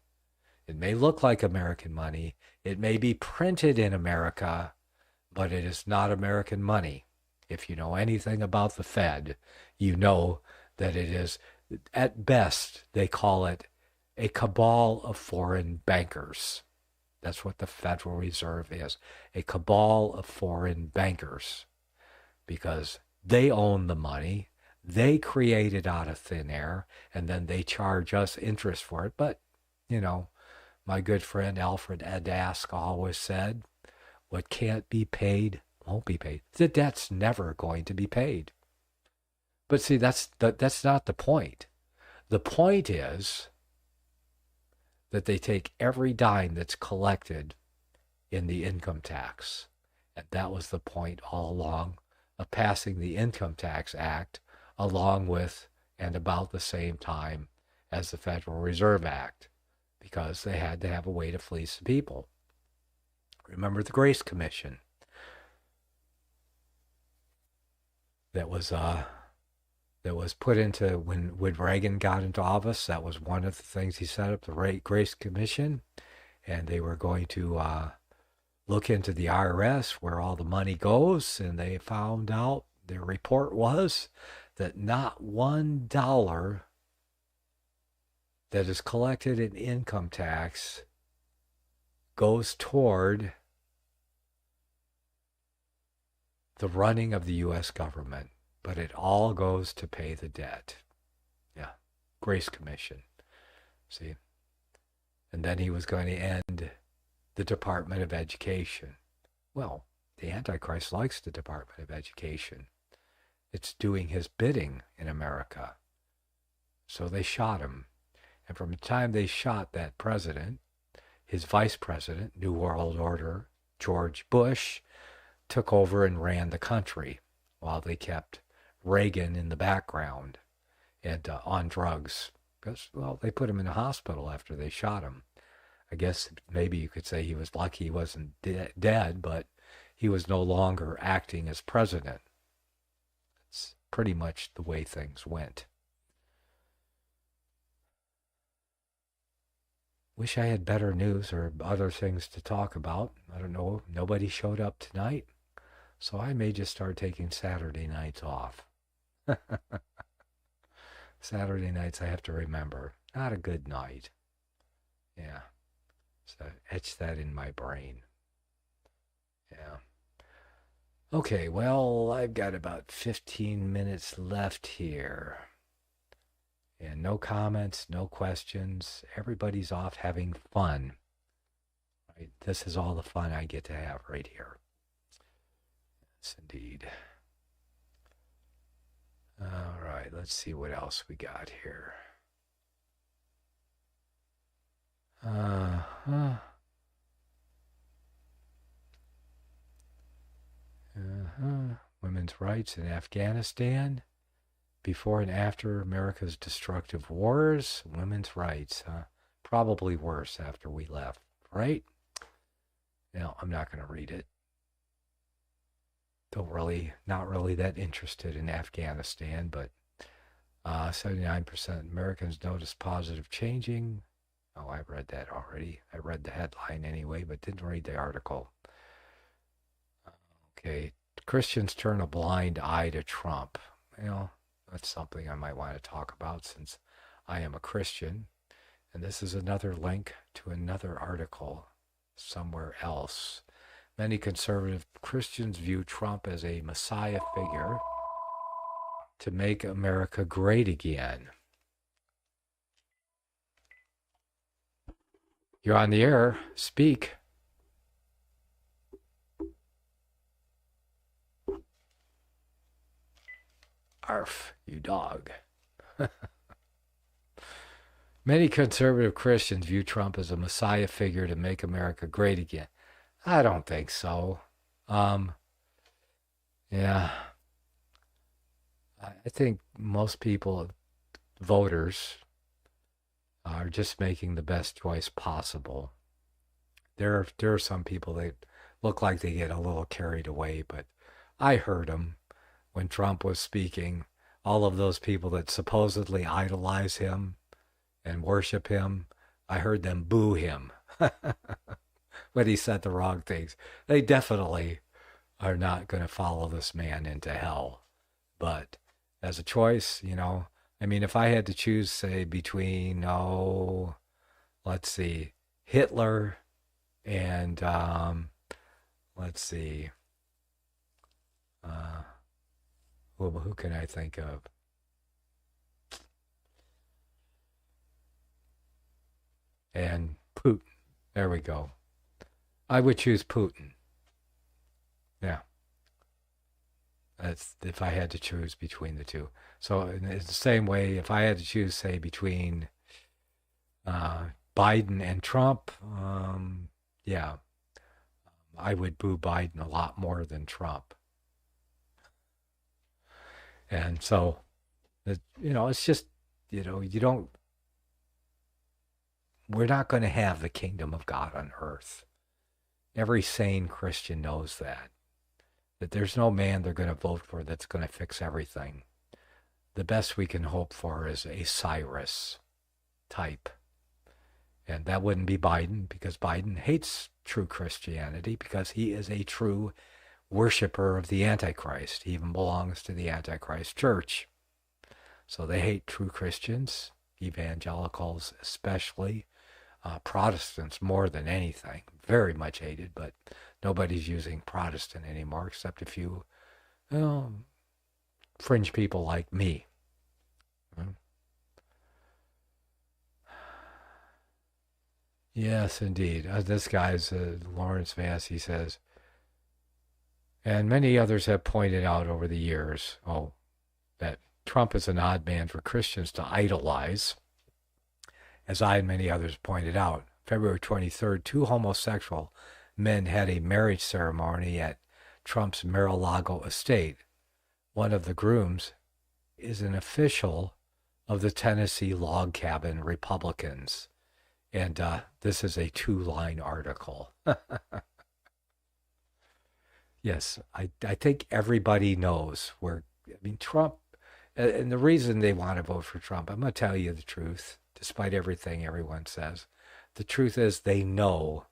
It may look like American money. It may be printed in America, but it is not American money. If you know anything about the Fed, you know that it is, at best, they call it a cabal of foreign bankers. That's what the Federal Reserve is, a cabal of foreign bankers, because they own the money, they create it out of thin air, and then they charge us interest for it. But, my good friend Alfred Adask always said, what can't be paid won't be paid. The debt's never going to be paid. But see, that's not the point. The point is that they take every dime that's collected in the income tax. And that was the point all along of passing the Income Tax Act along with and about the same time as the Federal Reserve Act, because they had to have a way to fleece the people. Remember the Grace Commission that was put into when Reagan got into office. That was one of the things he set up, the Grace Commission, and they were going to look into the IRS where all the money goes, and they found out, their report was that not $1 that is collected in income tax goes toward the running of the U.S. government, but it all goes to pay the debt. Yeah, Grace Commission. See? And then he was going to end the Department of Education. Well, the Antichrist likes the Department of Education. It's doing his bidding in America. So they shot him. And from the time they shot that president, his vice president, New World Order, George Bush, took over and ran the country while they kept Reagan in the background and on drugs. Because, well, they put him in a hospital after they shot him. I guess maybe you could say he was lucky he wasn't dead, but he was no longer acting as president. It's pretty much the way things went. Wish I had better news or other things to talk about. I don't know. Nobody showed up tonight, so I may just start taking Saturday nights off. Saturday nights I have to remember. Not a good night. Yeah. So etch that in my brain. Yeah. Okay, well, I've got about 15 minutes left here. And no comments, no questions. Everybody's off having fun. Right? This is all the fun I get to have right here. Yes, indeed. All right, let's see what else we got here. Women's rights in Afghanistan. Before and after America's destructive wars, women's rights. Probably worse after we left, right? No, I'm not going to read it. Not really that interested in Afghanistan, but 79% Americans notice positive changing. Oh, I read that already. I read the headline anyway, but didn't read the article. Okay, Christians turn a blind eye to Trump. Well, that's something I might want to talk about since I am a Christian. And this is another link to another article somewhere else. Many conservative Christians view Trump as a Messiah figure to make America great again. You're on the air. Speak. Arf, you dog. Many conservative Christians view Trump as a Messiah figure to make America great again. I don't think so. Yeah. I think most people, voters, are just making the best choice possible. There are some people that look like they get a little carried away, but I heard them when Trump was speaking. All of those people that supposedly idolize him and worship him, I heard them boo him when he said the wrong things. They definitely are not going to follow this man into hell. But as a choice, I mean, if I had to choose, say, between, let's see, Hitler and, let's see, who can I think of? And Putin. There we go. I would choose Putin. Yeah. That's if I had to choose between the two. So in the same way, if I had to choose, say, between Biden and Trump, yeah, I would boo Biden a lot more than Trump. And so, it's just, we're not going to have the kingdom of God on earth. Every sane Christian knows that there's no man they're going to vote for that's going to fix everything. The best we can hope for is a Cyrus type. And that wouldn't be Biden, because Biden hates true Christianity, because he is a true worshiper of the Antichrist. He even belongs to the Antichrist church. So they hate true Christians. evangelicals especially, Protestants more than anything, very much hated, but nobody's using Protestant anymore except a few fringe people like me. Yes, indeed. This guy's Lawrence Vass, he says, and many others have pointed out over the years, that Trump is an odd man for Christians to idolize. As I and many others pointed out, February 23rd, 2 homosexual men had a marriage ceremony at Trump's Mar-a-Lago estate. One of the grooms is an official of the Tennessee Log Cabin Republicans. And this is a 2-line article. Yes, I think everybody knows Trump, and the reason they want to vote for Trump, I'm going to tell you the truth, despite everything everyone says. The truth is they know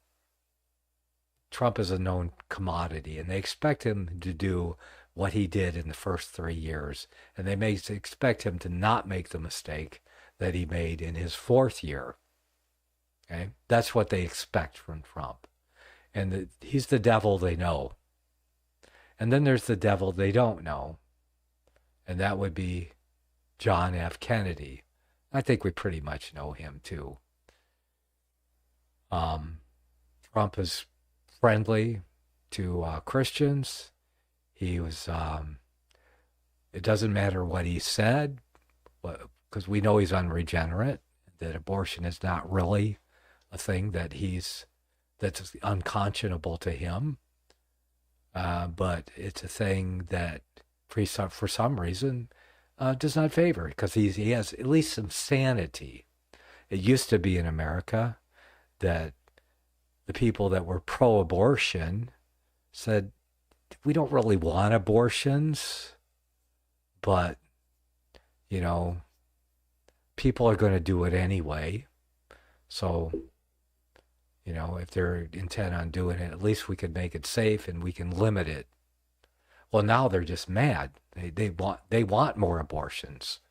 Trump is a known commodity, and they expect him to do what he did in the first 3 years, and they may expect him to not make the mistake that he made in his 4th year. Okay, that's what they expect from Trump, and he's the devil they know. And then there's the devil they don't know, and that would be John F. Kennedy. I think we pretty much know him too. Trump is friendly to Christians. He was. It doesn't matter what he said, because we know he's unregenerate. That abortion is not really a thing that's unconscionable to him. But it's a thing that for some reason does not favor, because he has at least some sanity. It used to be in America that the people that were pro-abortion said, we don't really want abortions, but, people are going to do it anyway. So, if they're intent on doing it, at least we could make it safe and we can limit it. Well, now they're just mad. They want more abortions.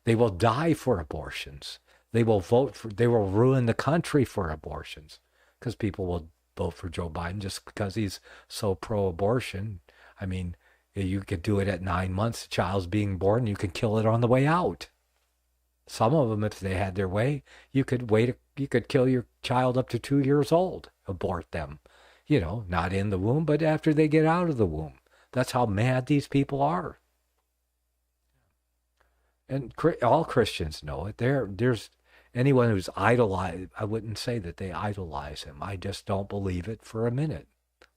They will die for abortions. They will ruin the country for abortions, because people will vote for Joe Biden just because he's so pro-abortion. I mean, you could do it at 9 months, the child's being born, you could kill it on the way out. Some of them, if they had their way, you could kill your child up to 2 years old, abort them, not in the womb, but after they get out of the womb. That's how mad these people are. And all Christians know it. There's anyone who's idolized, I wouldn't say that they idolize him. I just don't believe it for a minute.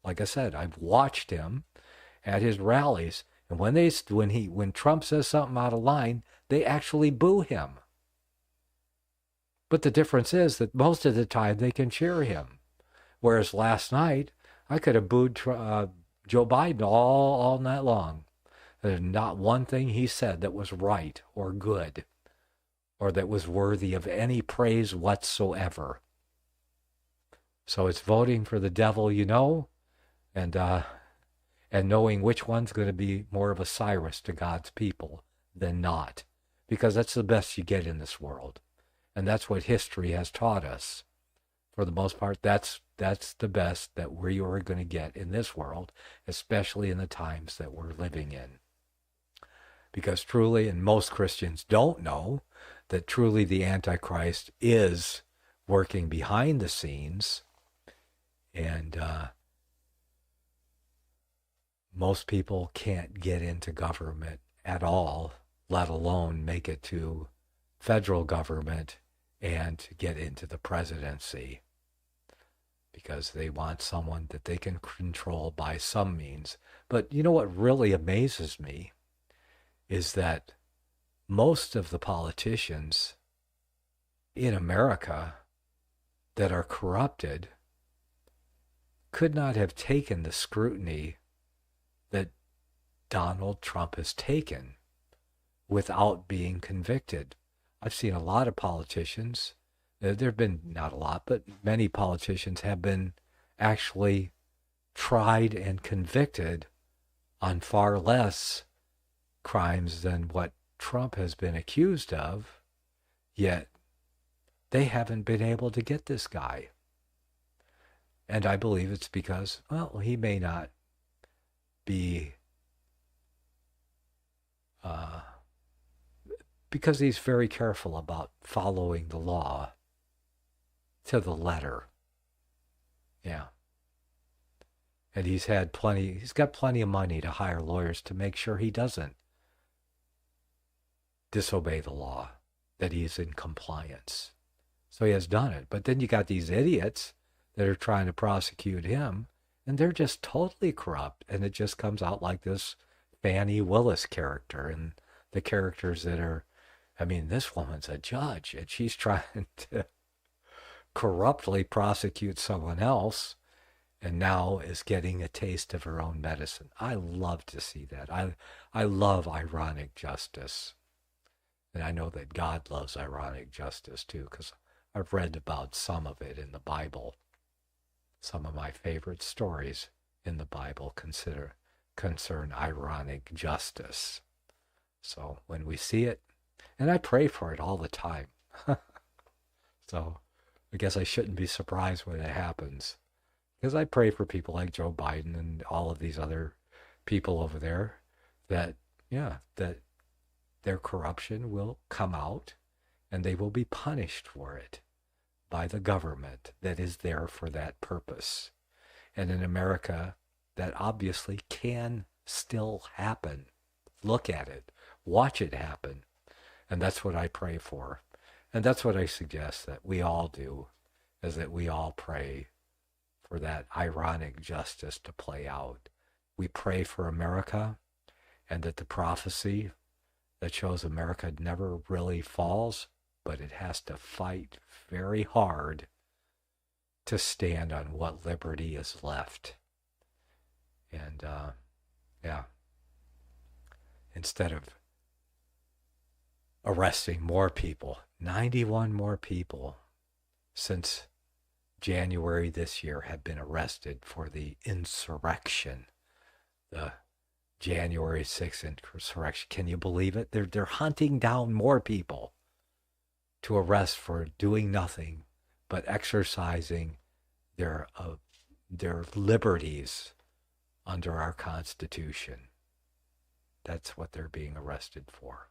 Like I said, I've watched him at his rallies, and when Trump says something out of line, they actually boo him. But the difference is that most of the time they can cheer him. Whereas last night, I could have booed Joe Biden all night long. There's not one thing he said that was right or good or that was worthy of any praise whatsoever. So it's voting for the devil, and knowing which one's going to be more of a Cyrus to God's people than not. Because that's the best you get in this world. And that's what history has taught us. For the most part, that's the best that we are going to get in this world, especially in the times that we're living in. Because truly, and most Christians don't know, that truly the Antichrist is working behind the scenes. And most people can't get into government at all, let alone make it to federal government and get into the presidency, because they want someone that they can control by some means. But what really amazes me is that most of the politicians in America that are corrupted could not have taken the scrutiny that Donald Trump has taken without being convicted. I've seen a lot of politicians, there have been not a lot, but many politicians have been actually tried and convicted on far less crimes than what Trump has been accused of, Yet they haven't been able to get this guy. And I believe it's because, well, he may not be, because he's very careful about following the law to the letter. Yeah. And he's got plenty of money to hire lawyers to make sure he doesn't disobey the law, that he's in compliance. So he has done it. But then you got these idiots that are trying to prosecute him, and they're just totally corrupt. And it just comes out like this Fannie Willis character, and the characters that are, I mean, this woman's a judge, and she's trying to corruptly prosecute someone else, and now is getting a taste of her own medicine. I love to see that. I love ironic justice. And I know that God loves ironic justice too, because I've read about some of it in the Bible. Some of my favorite stories in the Bible concern ironic justice. So when we see it, and I pray for it all the time. So I guess I shouldn't be surprised when it happens, because I pray for people like Joe Biden and all of these other people over there that their corruption will come out and they will be punished for it by the government that is there for that purpose. And in America, that obviously can still happen. Look at it. Watch it happen. And that's what I pray for. And that's what I suggest that we all do, is that we all pray for that ironic justice to play out. We pray for America, and that the prophecy that shows America never really falls, but it has to fight very hard to stand on what liberty is left. And instead of arresting more people, 91 more people since January this year have been arrested for the insurrection, the January 6th insurrection. Can you believe it? They're hunting down more people to arrest for doing nothing but exercising their liberties under our Constitution. That's what they're being arrested for.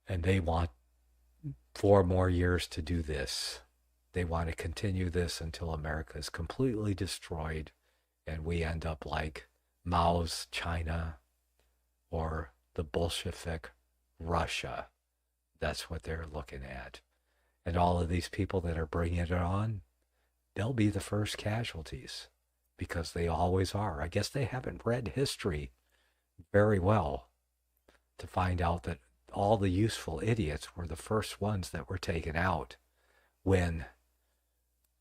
And they want 4 more years to do this. They want to continue this until America is completely destroyed and we end up like Mao's China or the Bolshevik Russia. That's what they're looking at. And all of these people that are bringing it on, they'll be the first casualties, because they always are. I guess they haven't read history very well to find out that all the useful idiots were the first ones that were taken out when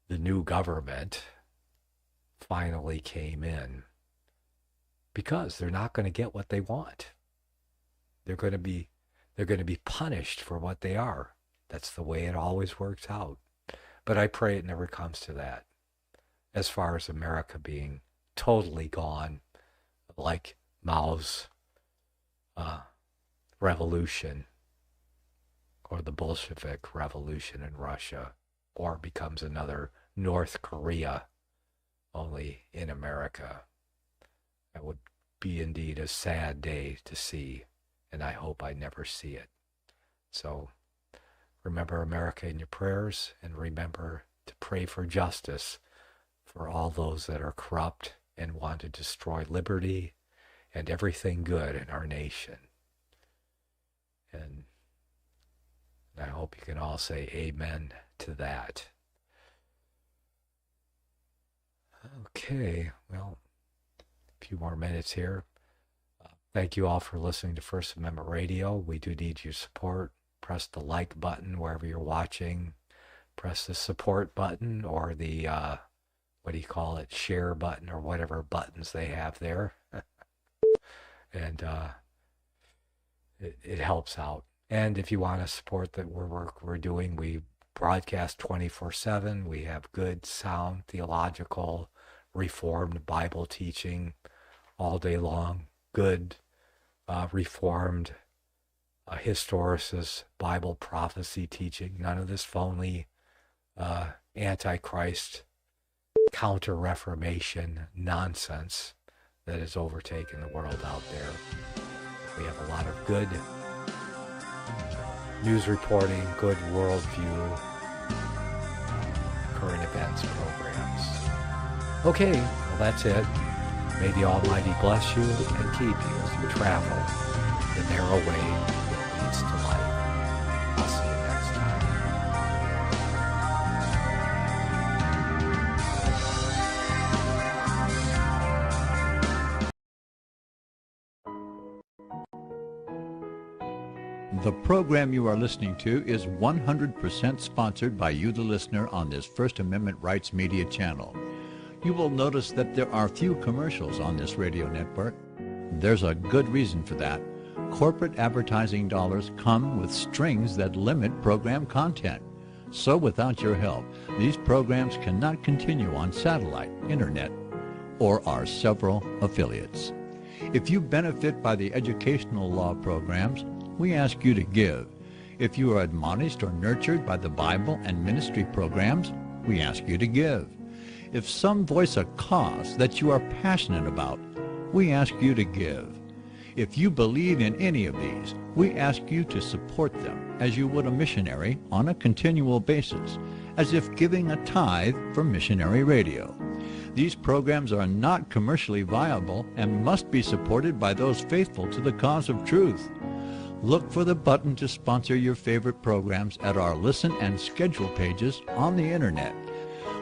the new government finally came in, because they're not going to get what they want. They're going to be punished for what they are. That's the way it always works out. But I pray it never comes to that, as far as America being totally gone, like Mao's revolution or the Bolshevik revolution in Russia, or becomes another North Korea, only in America. That would be indeed a sad day to see, and I hope I never see it. So remember America in your prayers, and remember to pray for justice for all those that are corrupt and want to destroy liberty and everything good in our nation. And I hope you can all say amen to that. Okay, well, a few more minutes here. Thank you all for listening to First Amendment Radio. We do need your support. Press the like button wherever you're watching. Press the support button, or the, share button, or whatever buttons they have there. And it helps out. And if you want to support the work we're doing, we broadcast 24/7. We have good, sound, theological, Reformed Bible teaching all day long. Good, Reformed historicist, Bible prophecy teaching, none of this phony Antichrist, counter-Reformation nonsense that has overtaken the world out there. We have a lot of good news reporting, good worldview, current events programs. Okay, well that's it. May the Almighty bless you and keep you as you travel the narrow way that leads to life. I'll see you next time. The program you are listening to is 100% sponsored by you, the listener, on this First Amendment Rights Media channel. You will notice that there are few commercials on this radio network. There's a good reason for that. Corporate advertising dollars come with strings that limit program content. So without your help, these programs cannot continue on satellite, internet, or our several affiliates. If you benefit by the educational law programs, we ask you to give. If you are admonished or nurtured by the Bible and ministry programs, we ask you to give. If some voice a cause that you are passionate about, we ask you to give. If you believe in any of these, we ask you to support them as you would a missionary on a continual basis, as if giving a tithe for missionary radio. These programs are not commercially viable and must be supported by those faithful to the cause of truth. Look for the button to sponsor your favorite programs at our listen and schedule pages on the internet.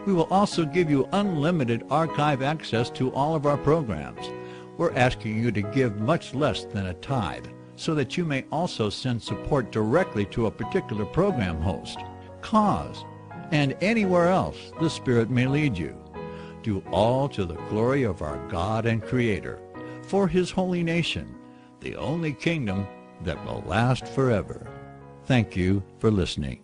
We will also give you unlimited archive access to all of our programs. We're asking you to give much less than a tithe so that you may also send support directly to a particular program host, cause, and anywhere else the Spirit may lead you. Do all to the glory of our God and Creator, for His holy nation, the only kingdom that will last forever. Thank you for listening.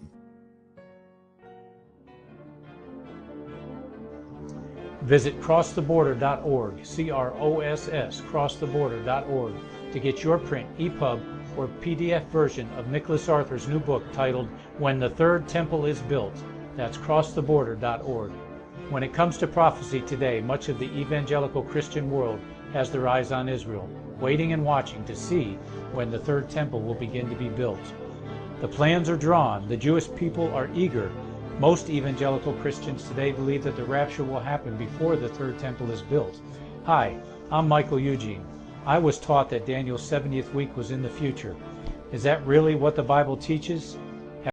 Visit crosstheborder.org, CROSS, crosstheborder.org, to get your print, EPUB, or PDF version of Nicholas Arthur's new book titled When the Third Temple is Built. That's crosstheborder.org. When it comes to prophecy today, much of the evangelical Christian world has their eyes on Israel, waiting and watching to see when the third temple will begin to be built. The plans are drawn, the Jewish people are eager. Most evangelical Christians today believe that the rapture will happen before the third temple is built. Hi, I'm Michael Eugene. I was taught that Daniel's 70th week was in the future. Is that really what the Bible teaches?